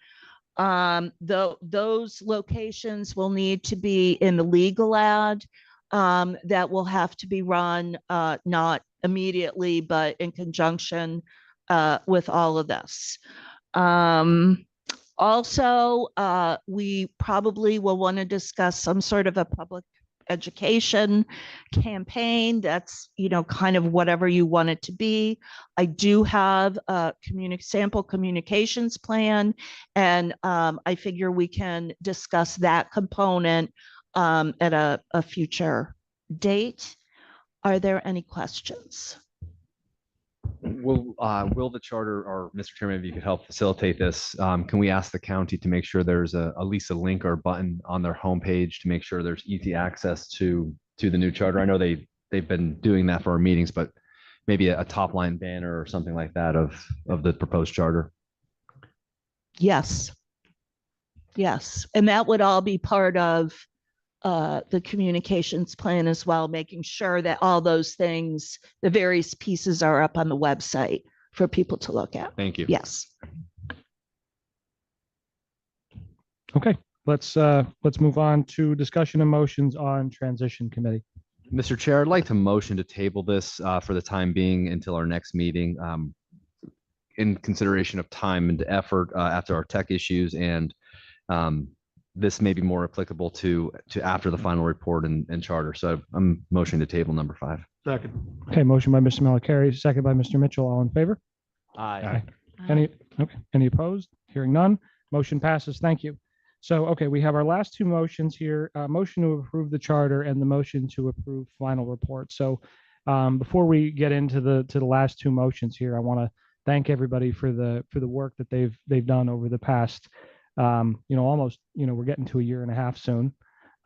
Those locations will need to be in the legal ad that will have to be run not immediately, but in conjunction with all of this. Also, we probably will want to discuss some sort of a public education campaign. That's, kind of whatever you want it to be. I do have a sample communications plan, and I figure we can discuss that component at a future date. Are there any questions? Will the charter, or Mr. Chairman, if you could help facilitate this, can we ask the county to make sure there's at least a link or button on their homepage to make sure there's easy access to the new charter? I know they've been doing that for our meetings, but maybe a top line banner or something like that of the proposed charter. Yes. And that would all be part of the communications plan as well, making sure that all those things, the various pieces, are up on the website for people to look at. Thank you. Yes. Okay, let's move on to discussion and motions on transition committee. Mr. Chair, I'd like to motion to table this for the time being until our next meeting, in consideration of time and effort after our tech issues, and this may be more applicable to after the final report and charter. So I'm motioning to table number 5. Second. Okay, motion by Mr. Malakari, second by Mr. Mitchell. All in favor? Aye. Any opposed? Hearing none, motion passes. Thank you. So, okay, we have our last 2 motions here, motion to approve the charter and the motion to approve final report. So before we get into the last 2 motions here, I want to thank everybody for the work that they've done over the past almost, we're getting to a year and a half soon.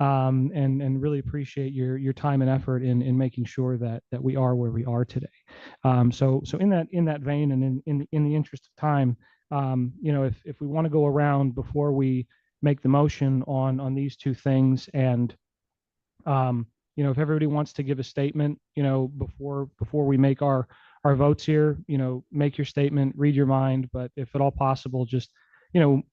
And really appreciate your time and effort in making sure that we are where we are today. So in that vein, and in the interest of time, if we want to go around before we make the motion on these 2 things, and if everybody wants to give a statement, before we make our votes here, make your statement, read your mind, but if at all possible, just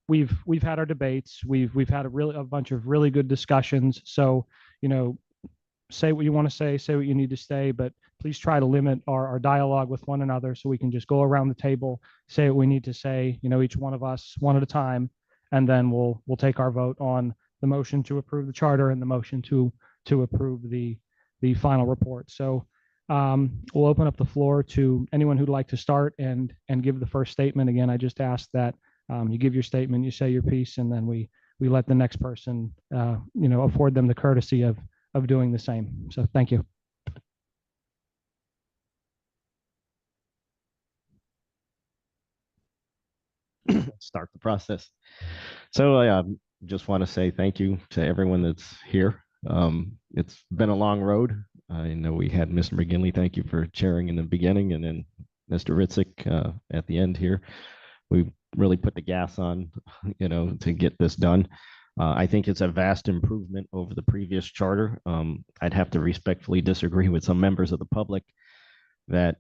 we've had our debates, we've had a bunch of really good discussions. So, say what you want to say what you need to say, but please try to limit our dialogue with one another so we can just go around the table, say what we need to say, each one of us one at a time, and then we'll take our vote on the motion to approve the charter and the motion to approve the final report. So We'll open up the floor to anyone who'd like to start and give the first statement. Again, I just ask that you give your statement, you say your piece, and then we let the next person, afford them the courtesy of doing the same. So thank you. Start the process. So I just want to say thank you to everyone that's here. It's been a long road. I know we had Mr. McGinley. Thank you for chairing in the beginning, and then Mr. Ritzik at the end here. We really put the gas on, to get this done. I think it's a vast improvement over the previous charter. I'd have to respectfully disagree with some members of the public that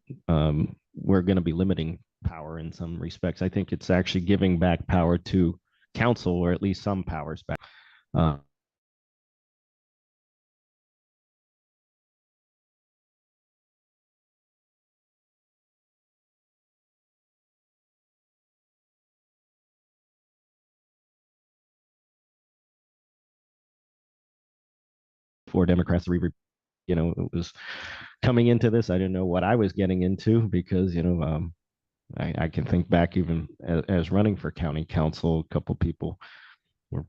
we're going to be limiting power in some respects. I think it's actually giving back power to council, or at least some powers back. For Democrats, it was coming into this. I didn't know what I was getting into because, I can think back even as running for county council, a couple people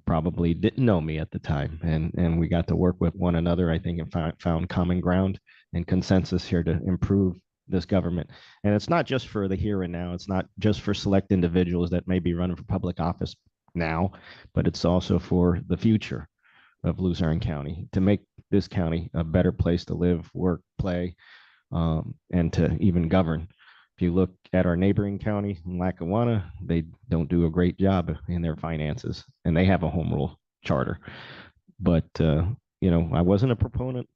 probably didn't know me at the time, and we got to work with one another, I think, and found common ground and consensus here to improve this government. And it's not just for the here and now. It's not just for select individuals that may be running for public office now, but it's also for the future of Luzerne County, to make this county a better place to live, work, play, and to even govern. If you look at our neighboring county, Lackawanna, they don't do a great job in their finances, and they have a home rule charter. But, I wasn't a proponent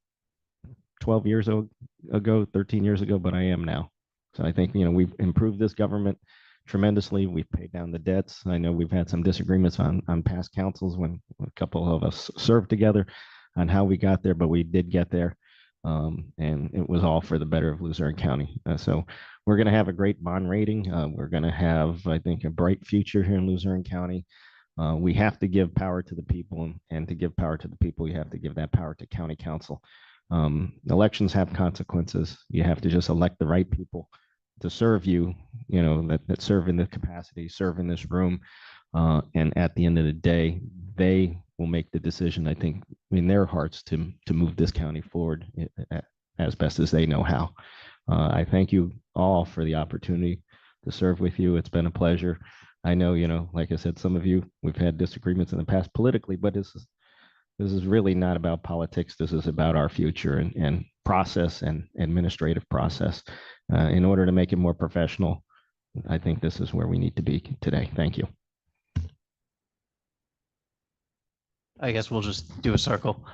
12 years ago, 13 years ago, but I am now. So I think, we've improved this government tremendously. We've paid down the debts. I know we've had some disagreements on past councils when a couple of us served together on how we got there, but we did get there. And it was all for the better of Luzerne County. So we're going to have a great bond rating. We're going to have, I think, a bright future here in Luzerne County. We have to give power to the people, and to give power to the people, you have to give that power to county council. Elections have consequences. You have to just elect the right people to serve you, that serve in the capacity, serve in this room. And at the end of the day, they will make the decision, I think, in their hearts to move this county forward as best as they know how. I thank you all for the opportunity to serve with you. It's been a pleasure. I know, like I said, some of you, we've had disagreements in the past politically, but this is really not about politics. This is about our future and process and administrative process. In order to make it more professional, I think this is where we need to be today. Thank you. I guess we'll just do a circle.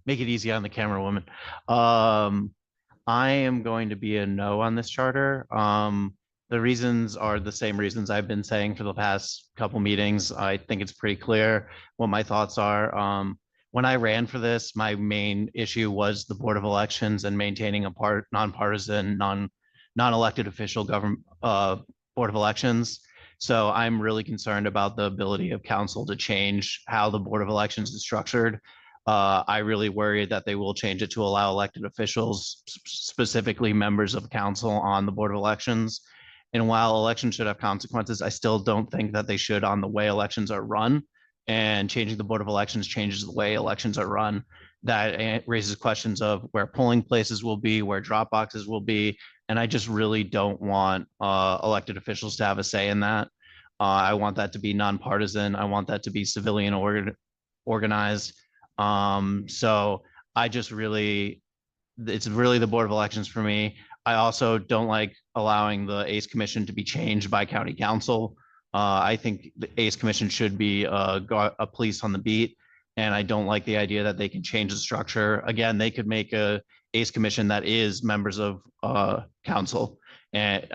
Make it easy on the camera woman. I am going to be a no on this charter. The reasons are the same reasons I've been saying for the past couple meetings. I think it's pretty clear what my thoughts are. When I ran for this, my main issue was the Board of Elections and maintaining a nonpartisan, non-elected official government Board of Elections. So I'm really concerned about the ability of council to change how the Board of Elections is structured. I really worry that they will change it to allow elected officials, specifically members of council, on the Board of Elections. And while elections should have consequences, I still don't think that they should on the way elections are run. And changing the Board of Elections changes the way elections are run. That raises questions of where polling places will be, where drop boxes will be. And I just really don't want elected officials to have a say in that. I want that to be nonpartisan. I want that to be civilian organized. So I just really, it's really the Board of Elections for me. I also don't like allowing the ACE Commission to be changed by county council. I think the ACE Commission should be a police on the beat. And I don't like the idea that they can change the structure. Again, they could make a ACE Commission that is members of council. And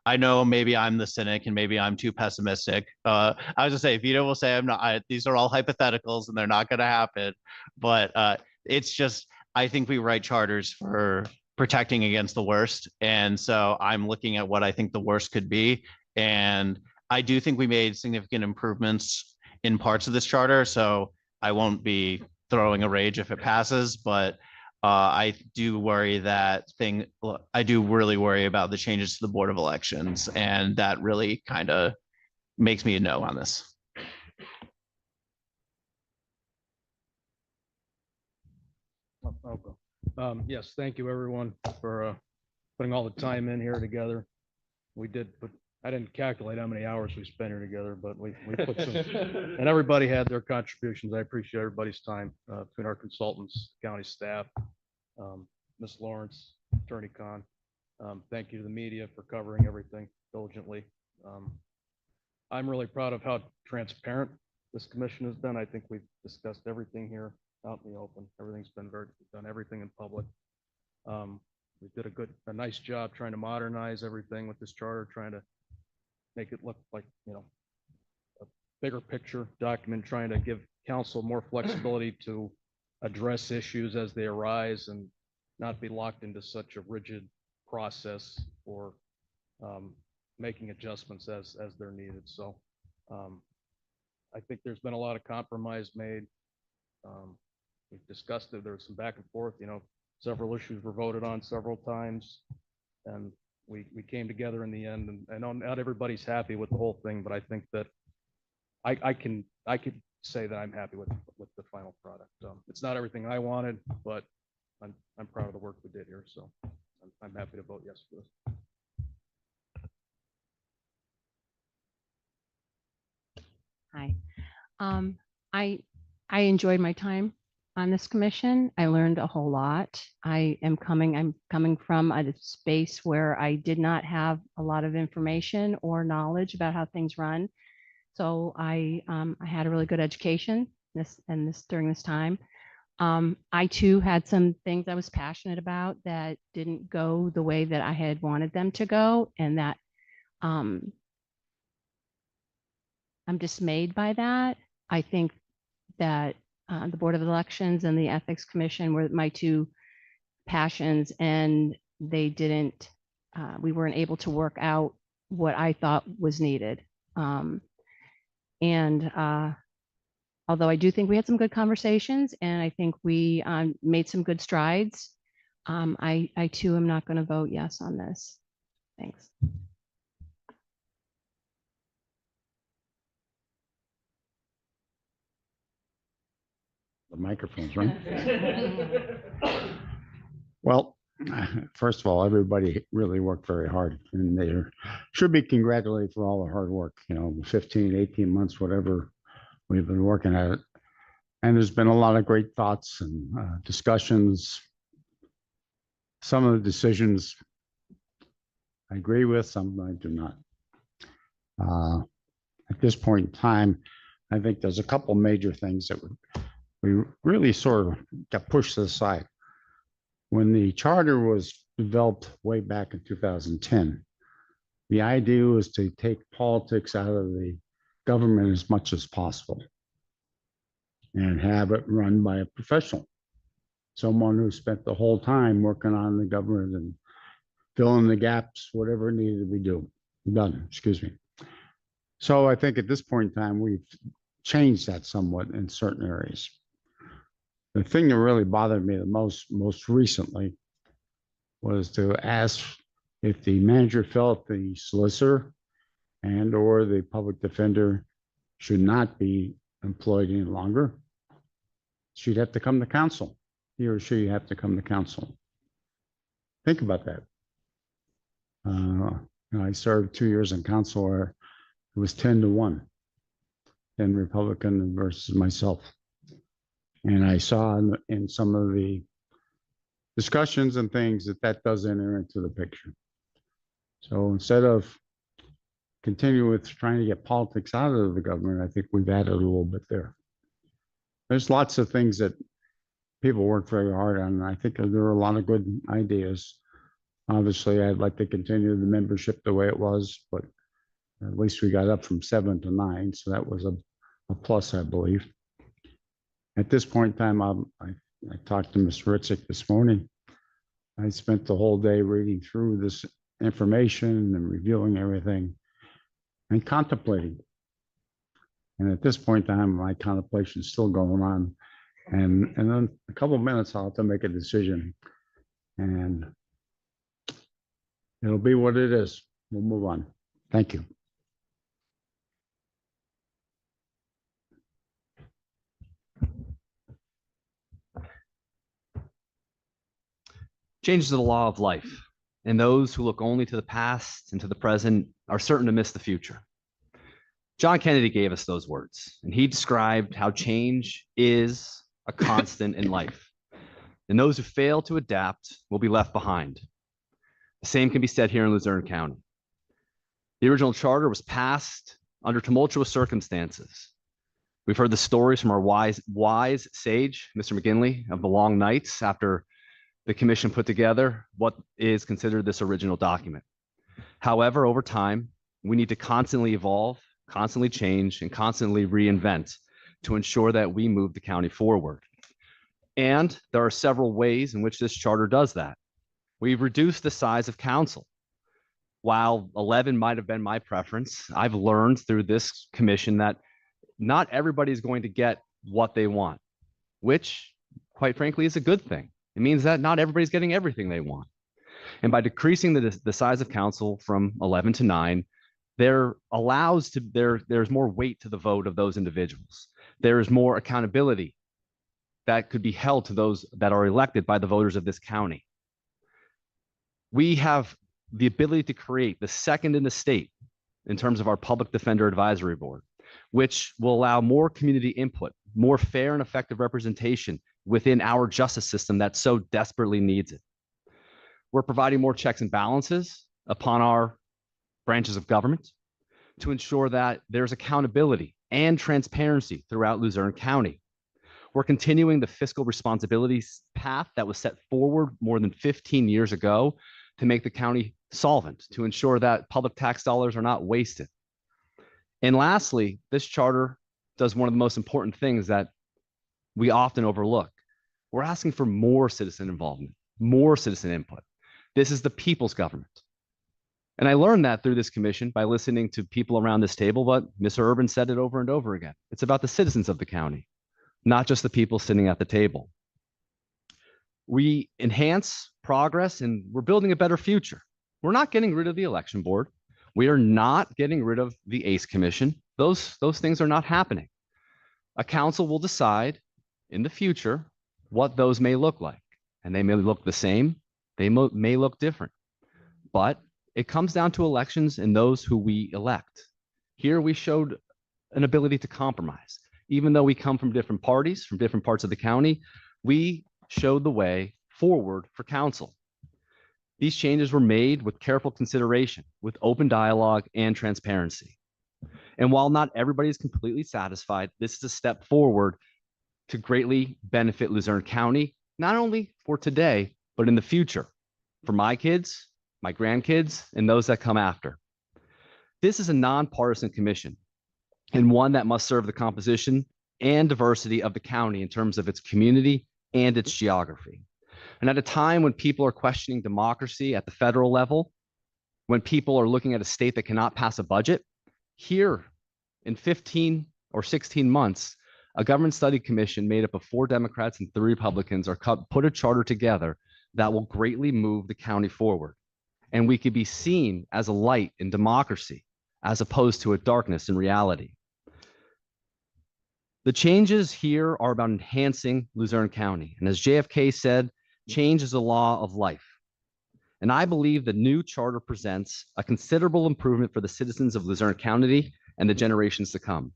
I know maybe I'm the cynic and maybe I'm too pessimistic. I was gonna say, Vito will say I'm not, these are all hypotheticals and they're not gonna happen. But it's just, I think we write charters for protecting against the worst. And so I'm looking at what I think the worst could be. And I do think we made significant improvements in parts of this charter. So I won't be throwing a rage if it passes, but I do worry that I do really worry about the changes to the Board of Elections, and that really kind of makes me a no on this. Yes, thank you everyone for putting all the time in here together. We did, but I didn't calculate how many hours we spent here together, but we put some, and everybody had their contributions. I appreciate everybody's time, between our consultants, county staff, Ms. Lawrence, Attorney Khan. Thank you to the media for covering everything diligently. I'm really proud of how transparent this commission has been. I think we've discussed everything here out in the open. Everything's been done everything in public. We did a nice job trying to modernize everything with this charter, trying to make it look like, a bigger picture document, trying to give council more flexibility to address issues as they arise and not be locked into such a rigid process for making adjustments as they're needed. So I think there's been a lot of compromise made. We've discussed it. There was some back and forth, several issues were voted on several times, and we came together in the end, and not everybody's happy with the whole thing, but I think that I could say that I'm happy with the final product. It's not everything I wanted, but I'm proud of the work we did here. So I'm happy to vote yes for this. Hi. I enjoyed my time on this commission. I learned a whole lot. I'm coming from a space where I did not have a lot of information or knowledge about how things run. So I had a really good education during this time. I too had some things I was passionate about that didn't go the way that I had wanted them to go, and that I'm dismayed by that. I think that the Board of Elections and the Ethics Commission were my two passions, and they didn't, we weren't able to work out what I thought was needed. Although I do think we had some good conversations, and I think we made some good strides, I too am not going to vote yes on this. Thanks. The microphone's right. Well, first of all, everybody really worked very hard, and they should be congratulated for all the hard work, 15, 18 months, whatever we've been working at it. And there's been a lot of great thoughts and discussions. Some of the decisions I agree with, some I do not. At this point in time, I think there's a couple major things that we really sort of got pushed to the side. When the charter was developed way back in 2010, the idea was to take politics out of the government as much as possible and have it run by a professional, someone who spent the whole time working on the government and filling the gaps, whatever needed to be done. Excuse me. So I think at this point in time, we've changed that somewhat in certain areas. The thing that really bothered me the most recently was to ask if the manager felt the solicitor and or the public defender should not be employed any longer. She'd have to come to council. He or she have to come to council. Think about that. I served 2 years in council where it was 10-1, 10 Republican versus myself. And I saw in some of the discussions and things that does enter into the picture. So instead of continue with trying to get politics out of the government, I think we've added a little bit there. There's lots of things that people work very hard on. And I think there are a lot of good ideas. Obviously, I'd like to continue the membership the way it was, but at least we got up from 7 to 9. So that was a plus, I believe. At this point in time, I talked to Mr. Ritzik this morning. I spent the whole day reading through this information and reviewing everything and contemplating. And at this point in time, my contemplation is still going on And then a couple of minutes, I'll have to make a decision. And it'll be what it is. We'll move on. Thank you. Change is the law of life, and those who look only to the past and to the present are certain to miss the future. John Kennedy gave us those words, and he described how change is a constant in life, and those who fail to adapt will be left behind. The same can be said here in Luzerne County. The original charter was passed under tumultuous circumstances. We've heard the stories from our wise sage, Mr. McGinley, of the long nights after the commission put together what is considered this original document. However, over time, we need to constantly evolve, constantly change, and constantly reinvent to ensure that we move the county forward. And there are several ways in which this charter does that. We've reduced the size of council. While 11 might have been my preference, I've learned through this commission that not everybody is going to get what they want, which quite frankly is a good thing. It means that not everybody's getting everything they want. And by decreasing the size of council from 11 to 9, there's more weight to the vote of those individuals. There is more accountability that could be held to those that are elected by the voters of this county. We have the ability to create the second in the state in terms of our Public Defender Advisory Board, which will allow more community input, more fair and effective representation within our justice system that so desperately needs it. We're providing more checks and balances upon our branches of government to ensure that there's accountability and transparency throughout Luzerne County. We're continuing the fiscal responsibilities path that was set forward more than 15 years ago to make the county solvent, to ensure that public tax dollars are not wasted. And lastly, this charter does one of the most important things that we often overlook. We're asking for more citizen involvement, more citizen input. This is the people's government. And I learned that through this commission by listening to people around this table, but Mr. Urban said it over and over again. It's about the citizens of the county, not just the people sitting at the table. We enhance progress and we're building a better future. We're not getting rid of the election board. We are not getting rid of the ACE Commission. Those things are not happening. A council will decide in the future what those may look like. And they may look the same, they may look different. But it comes down to elections and those who we elect. Here we showed an ability to compromise. Even though we come from different parties, from different parts of the county, we showed the way forward for council. These changes were made with careful consideration, with open dialogue and transparency. And while not everybody is completely satisfied, this is a step forward to greatly benefit Luzerne County, not only for today, but in the future, for my kids, my grandkids, and those that come after. This is a nonpartisan commission and one that must serve the composition and diversity of the county in terms of its community and its geography. And at a time when people are questioning democracy at the federal level, when people are looking at a state that cannot pass a budget, here in 15 or 16 months, a government study commission made up of 4 Democrats and 3 Republicans put a charter together that will greatly move the county forward. And we could be seen as a light in democracy, as opposed to a darkness in reality. The changes here are about enhancing Luzerne County. And as JFK said, change is a law of life. And I believe the new charter presents a considerable improvement for the citizens of Luzerne County and the generations to come.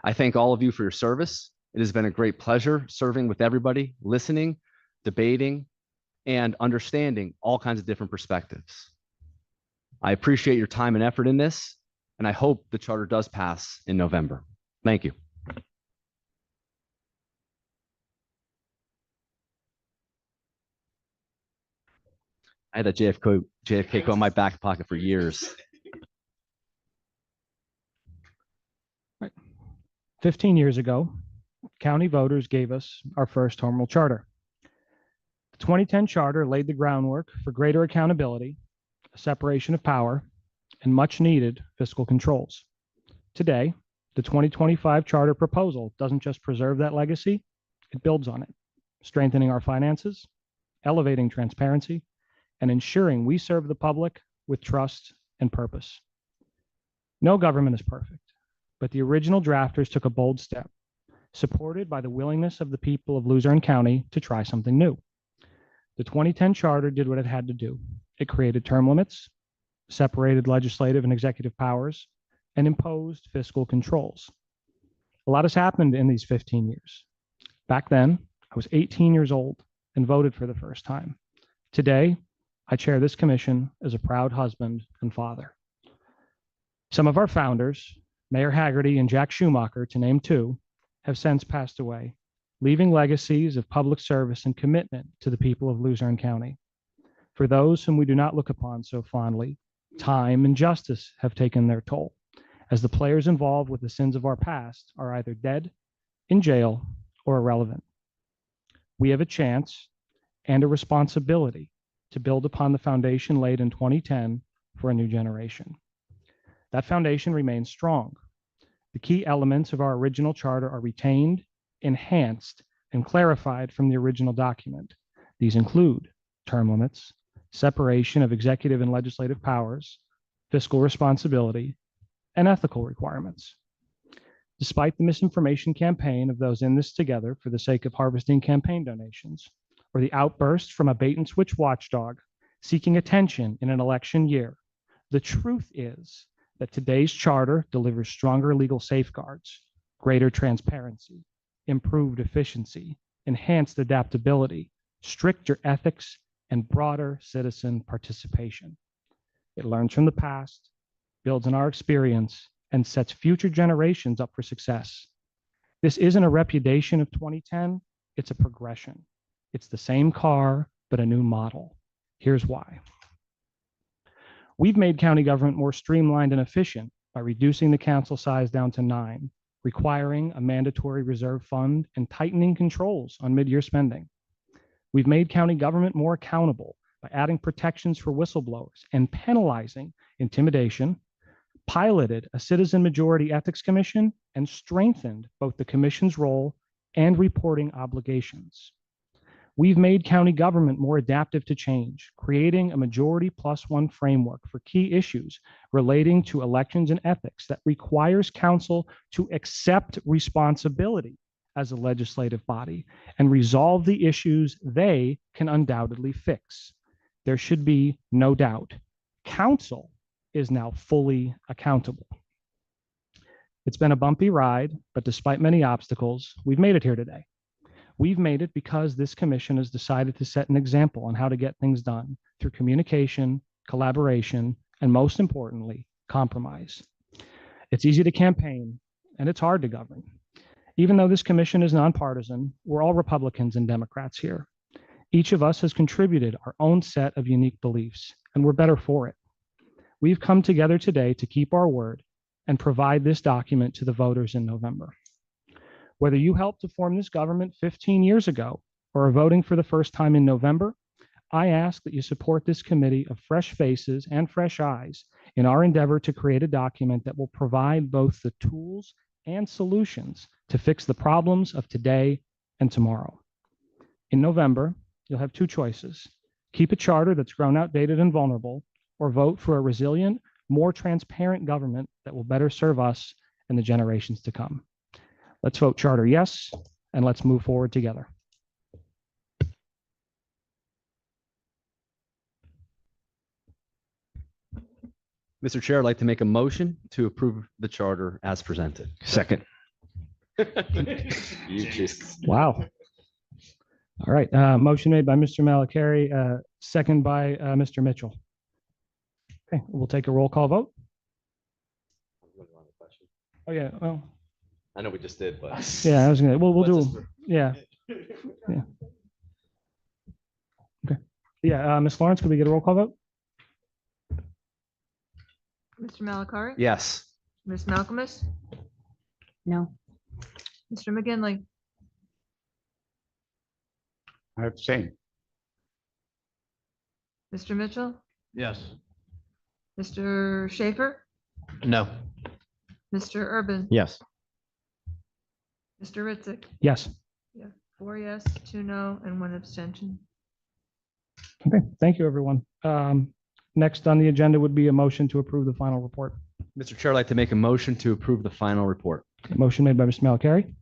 I thank all of you for your service. It has been a great pleasure serving with everybody, listening, debating, and understanding all kinds of different perspectives. I appreciate your time and effort in this, and I hope the charter does pass in November. Thank you. I had that JFK quote in my back pocket for years. 15 years ago, county voters gave us our first home rule charter. The 2010 charter laid the groundwork for greater accountability, a separation of power, and much needed fiscal controls. Today, the 2025 charter proposal doesn't just preserve that legacy, It builds on it, strengthening our finances, elevating transparency, and ensuring we serve the public with trust and purpose. No government is perfect, but the original drafters took a bold step, supported by the willingness of the people of Luzerne County to try something new. The 2010 charter did what it had to do. It created term limits, separated legislative and executive powers, and imposed fiscal controls. A lot has happened in these 15 years. Back then, I was 18 years old and voted for the first time. Today, I chair this commission as a proud husband and father. Some of our founders, Mayor Haggerty and Jack Schumacher, to name two, have since passed away, leaving legacies of public service and commitment to the people of Luzerne County. For those whom we do not look upon so fondly, time and justice have taken their toll, as the players involved with the sins of our past are either dead, in jail, or irrelevant. We have a chance and a responsibility to build upon the foundation laid in 2010 for a new generation. That foundation remains strong. The key elements of our original charter are retained, enhanced, and clarified from the original document. These include term limits, separation of executive and legislative powers, fiscal responsibility, and ethical requirements. Despite the misinformation campaign of those in this together for the sake of harvesting campaign donations, or the outburst from a bait and switch watchdog seeking attention in an election year, the truth is that today's charter delivers stronger legal safeguards, greater transparency, improved efficiency, enhanced adaptability, stricter ethics, and broader citizen participation. It learns from the past, builds on our experience, and sets future generations up for success. This isn't a repudiation of 2010, it's a progression. It's the same car, but a new model. Here's why. We've made county government more streamlined and efficient by reducing the council size down to 9, requiring a mandatory reserve fund, and tightening controls on mid-year spending. We've made county government more accountable by adding protections for whistleblowers and penalizing intimidation, piloted a citizen majority ethics commission, and strengthened both the commission's role and reporting obligations. We've made county government more adaptive to change, creating a majority plus one framework for key issues relating to elections and ethics that requires council to accept responsibility as a legislative body and resolve the issues they can undoubtedly fix. There should be no doubt. Council is now fully accountable. It's been a bumpy ride, but despite many obstacles, we've made it here today. We've made it because this commission has decided to set an example on how to get things done through communication, collaboration, and most importantly, compromise. It's easy to campaign, and it's hard to govern. Even though this commission is nonpartisan, we're all Republicans and Democrats here. Each of us has contributed our own set of unique beliefs, and we're better for it. We've come together today to keep our word and provide this document to the voters in November. Whether you helped to form this government 15 years ago or are voting for the first time in November, I ask that you support this committee of fresh faces and fresh eyes in our endeavor to create a document that will provide both the tools and solutions to fix the problems of today and tomorrow. In November, you'll have two choices: keep a charter that's grown outdated and vulnerable, or vote for a resilient, more transparent government that will better serve us and the generations to come. Let's vote charter yes, and let's move forward together. Mr. Chair, I'd like to make a motion to approve the charter as presented. Second. You just. Wow. All right, motion made by Mr. Malakari, second by Mr. Mitchell. Okay, we'll take a roll call vote. Oh, yeah, well. I know we just did, but. Yeah, I was gonna, we'll do, yeah. Yeah. Okay, yeah, Ms. Lawrence, could we get a roll call vote? Mr. Malakari? Yes. Ms. Malcolmus? No. Mr. McGinley? I abstain. Mr. Mitchell? Yes. Mr. Schaefer? No. Mr. Urban? Yes. Mr. Ritzik? Yes. Yeah. 4 yes, 2 no, and 1 abstention. Okay, thank you, everyone. Next on the agenda would be a motion to approve the final report. Mr. Chair, I'd like to make a motion to approve the final report. A motion made by Mr. Malcarry,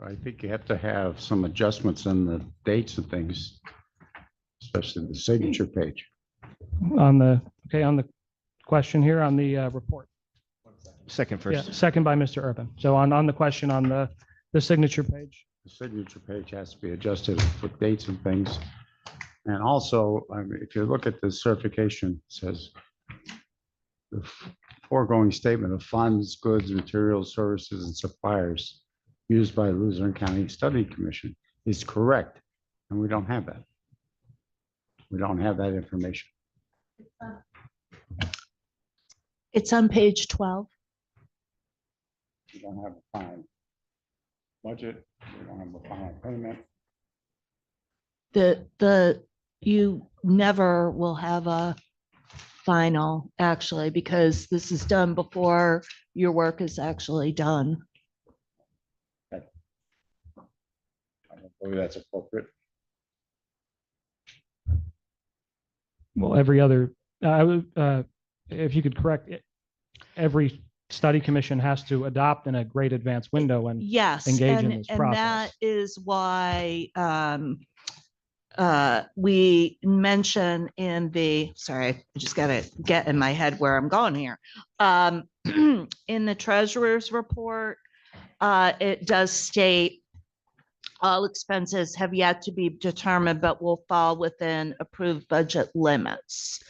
I think you have to have some adjustments in the dates and things, especially the signature page. on the question here on the report. Second Yeah, first. second by Mr. Urban. So on the question on the signature page. The signature page has to be adjusted for dates and things. And also, I mean, if you look at the certification, it says the foregoing statement of funds, goods, materials, services, and suppliers used by Luzerne County Study Commission is correct, and we don't have that. We don't have that information. It's on page 12. We don't have a final budget. We don't have a final payment. You never will have a final, actually, because this is done before your work is actually done. I don't believe that's appropriate. Well, every other, if you could correct it, every study commission has to adopt in a great advance window and Yes, engage in and, this and process. that is why we mention in the, sorry, I just gotta get in my head where I'm going here. In the treasurer's report, it does state all expenses have yet to be determined, but will fall within approved budget limits.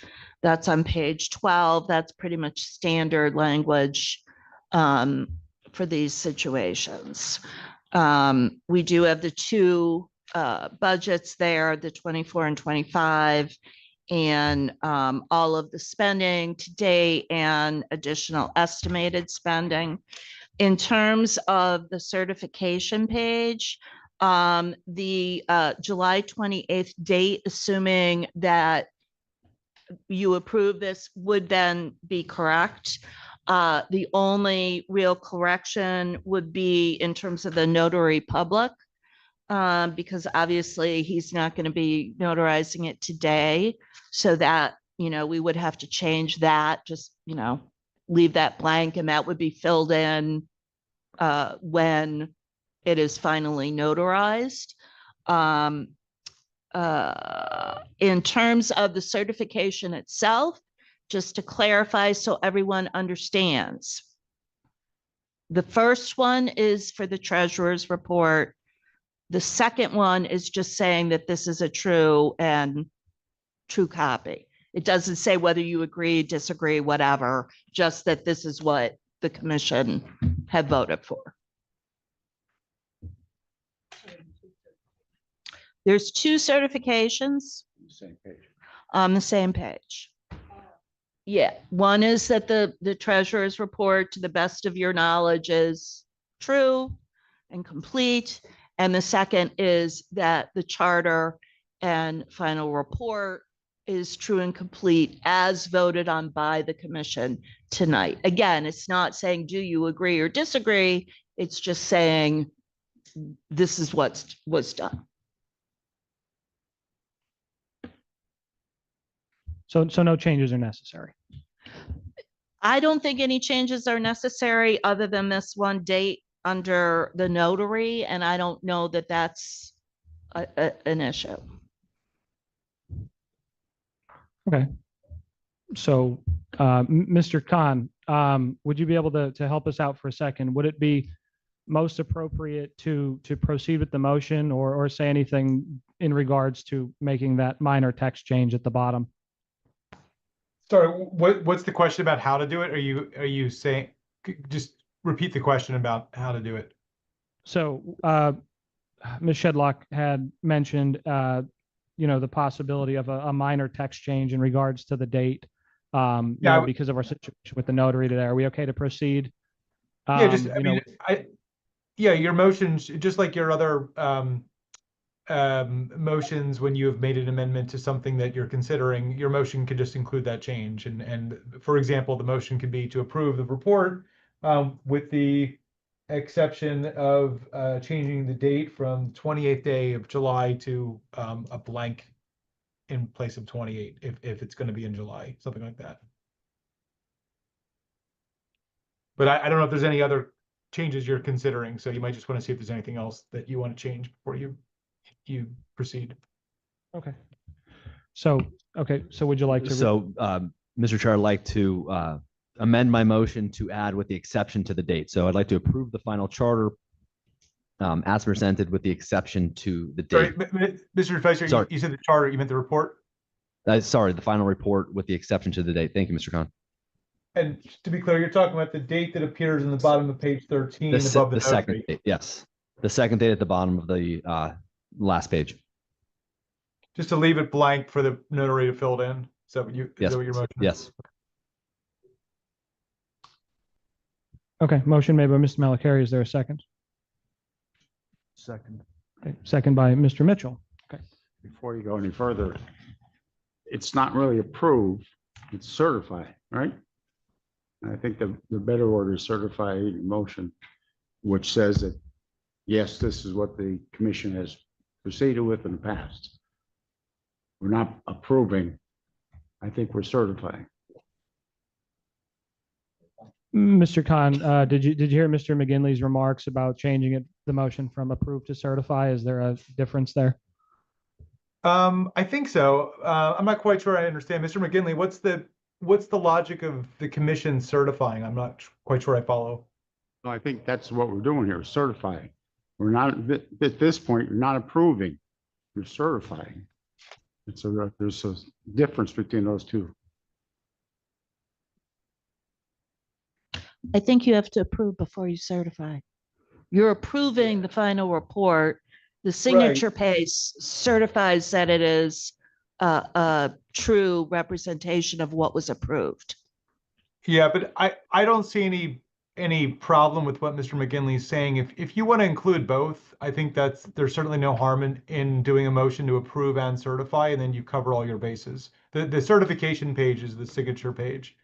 That's on page 12. That's pretty much standard language for these situations. We do have the two budgets there, the 24 and 25, and all of the spending to date and additional estimated spending. In terms of the certification page, the July 28th date, assuming that you approve this, would then be correct. The only real correction would be in terms of the notary public, because obviously he's not going to be notarizing it today. So that, we would have to change that, just, leave that blank, and that would be filled in when it is finally notarized. In terms of the certification itself, just to clarify so everyone understands, the first one is for the treasurer's report. The second one is just saying that this is a true copy. It doesn't say whether you agree, disagree, whatever, just that this is what the commission had voted for. There's two certifications Same page. on the same page. Yeah, one is that the treasurer's report, to the best of your knowledge, is true and complete. And the second is that the charter and final report is true and complete as voted on by the commission tonight. Again, it's not saying, do you agree or disagree? It's just saying, this is what was done. So no changes are necessary. I don't think any changes are necessary other than this one date under the notary, and I don't know that that's an issue. Okay. So, Mr. Khan, would you be able to help us out for a second? Would it be most appropriate to proceed with the motion or say anything in regards to making that minor text change at the bottom? Sorry, what's the question about how to do it? Are you saying, just repeat the question about how to do it? So, Ms. Shedlock had mentioned, the possibility of a minor text change in regards to the date, because of our situation with the notary today. Are we okay to proceed? Your motions, just like your other motions, when you have made an amendment to something that you're considering, your motion could just include that change. And for example, the motion could be to approve the report with the exception of changing the date from 28th day of July to a blank in place of 28, if it's going to be in July, something like that. But I don't know if there's any other changes you're considering, so you might just want to see if there's anything else that you want to change before you proceed. Okay. So, okay, so would you like to? So, Mr. Chair, I'd like to amend my motion to add with the exception to the date. So I'd like to approve the final charter as presented with the exception to the Sorry, date. Mr. Vice Chair, you said the charter, you meant the report? Sorry, the final report with the exception to the date. Thank you, Mr. Khan. And to be clear, you're talking about the date that appears in the bottom of page 13 The, above the second notary. date, yes. The second date at the bottom of the last page. Just to leave it blank for the notary to fill it in. Is that what you, is Yes. that what your motion is? Yes. Okay, motion made by Mr. Malakari. Is there a second? Second. Okay, second by Mr. Mitchell. Okay. Before you go any further, it's not really approved, it's certified, right? I think the better order is certify motion, which says that, yes, this is what the commission has proceeded with in the past. We're not approving. I think we're certifying. Mr. Khan, did you hear Mr. McGinley's remarks about changing it, the motion from approved to certify? Is there a difference there? I think so. I'm not quite sure I understand. Mr. McGinley, what's the logic of the commission certifying? I'm not quite sure I follow. No, I think that's what we're doing here, certifying. We're not, at this point, you're not approving, you're certifying. There's a difference between those two. I think you have to approve before you certify. You're approving the final report. The signature page certifies that it is a true representation of what was approved. Yeah, but I don't see any problem with what Mr. McGinley is saying. If you want to include both, I think there's certainly no harm in doing a motion to approve and certify, and then you cover all your bases. The certification page is the signature page.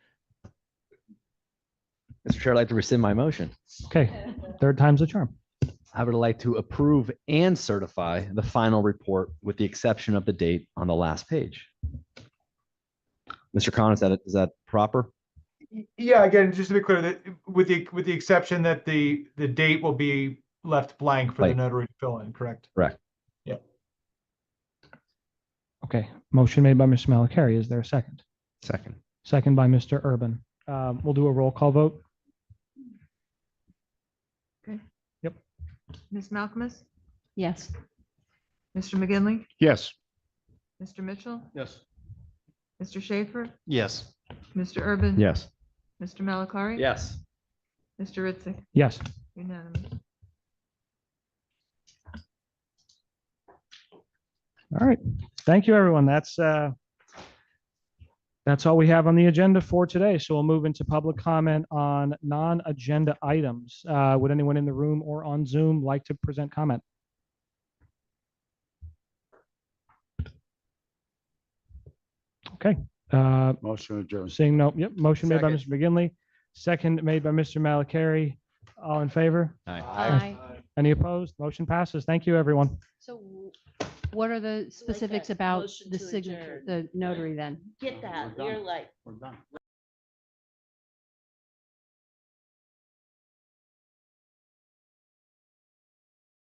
Mr. Chair, I'd like to rescind my motion. Okay, third time's a charm. I would like to approve and certify the final report with the exception of the date on the last page. Mr. Khan, is that proper? Yeah, again, just to be clear, that with the exception that the date will be left blank for the notary to fill in, correct? Correct. Yeah. Okay, motion made by Mr. Malakari. Is there a second? Second. Second by Mr. Urban. We'll do a roll call vote. Okay. Yep. Ms. Malcolmus, Yes. Mr. McGinley, Yes. Mr. Mitchell, Yes. Mr. Schaefer, Yes. Mr. Urban. Yes. Mr. Malakari. Yes. Mr. Ritzik, Yes. unanimous. All right. Thank you, everyone. That's all we have on the agenda for today. So we'll move into public comment on non-agenda items. Would anyone in the room or on Zoom like to present comment? Okay. Motion adjourned. Seeing no, yep, motion made by Second. Mr. McGinley, second made by Mr. Malakari. All in favor? Aye. Any opposed? Motion passes. Thank you, everyone. So what are the specifics about Motion the to signature, adjourn. the notary then? Get that, We're done. you're like. We're done.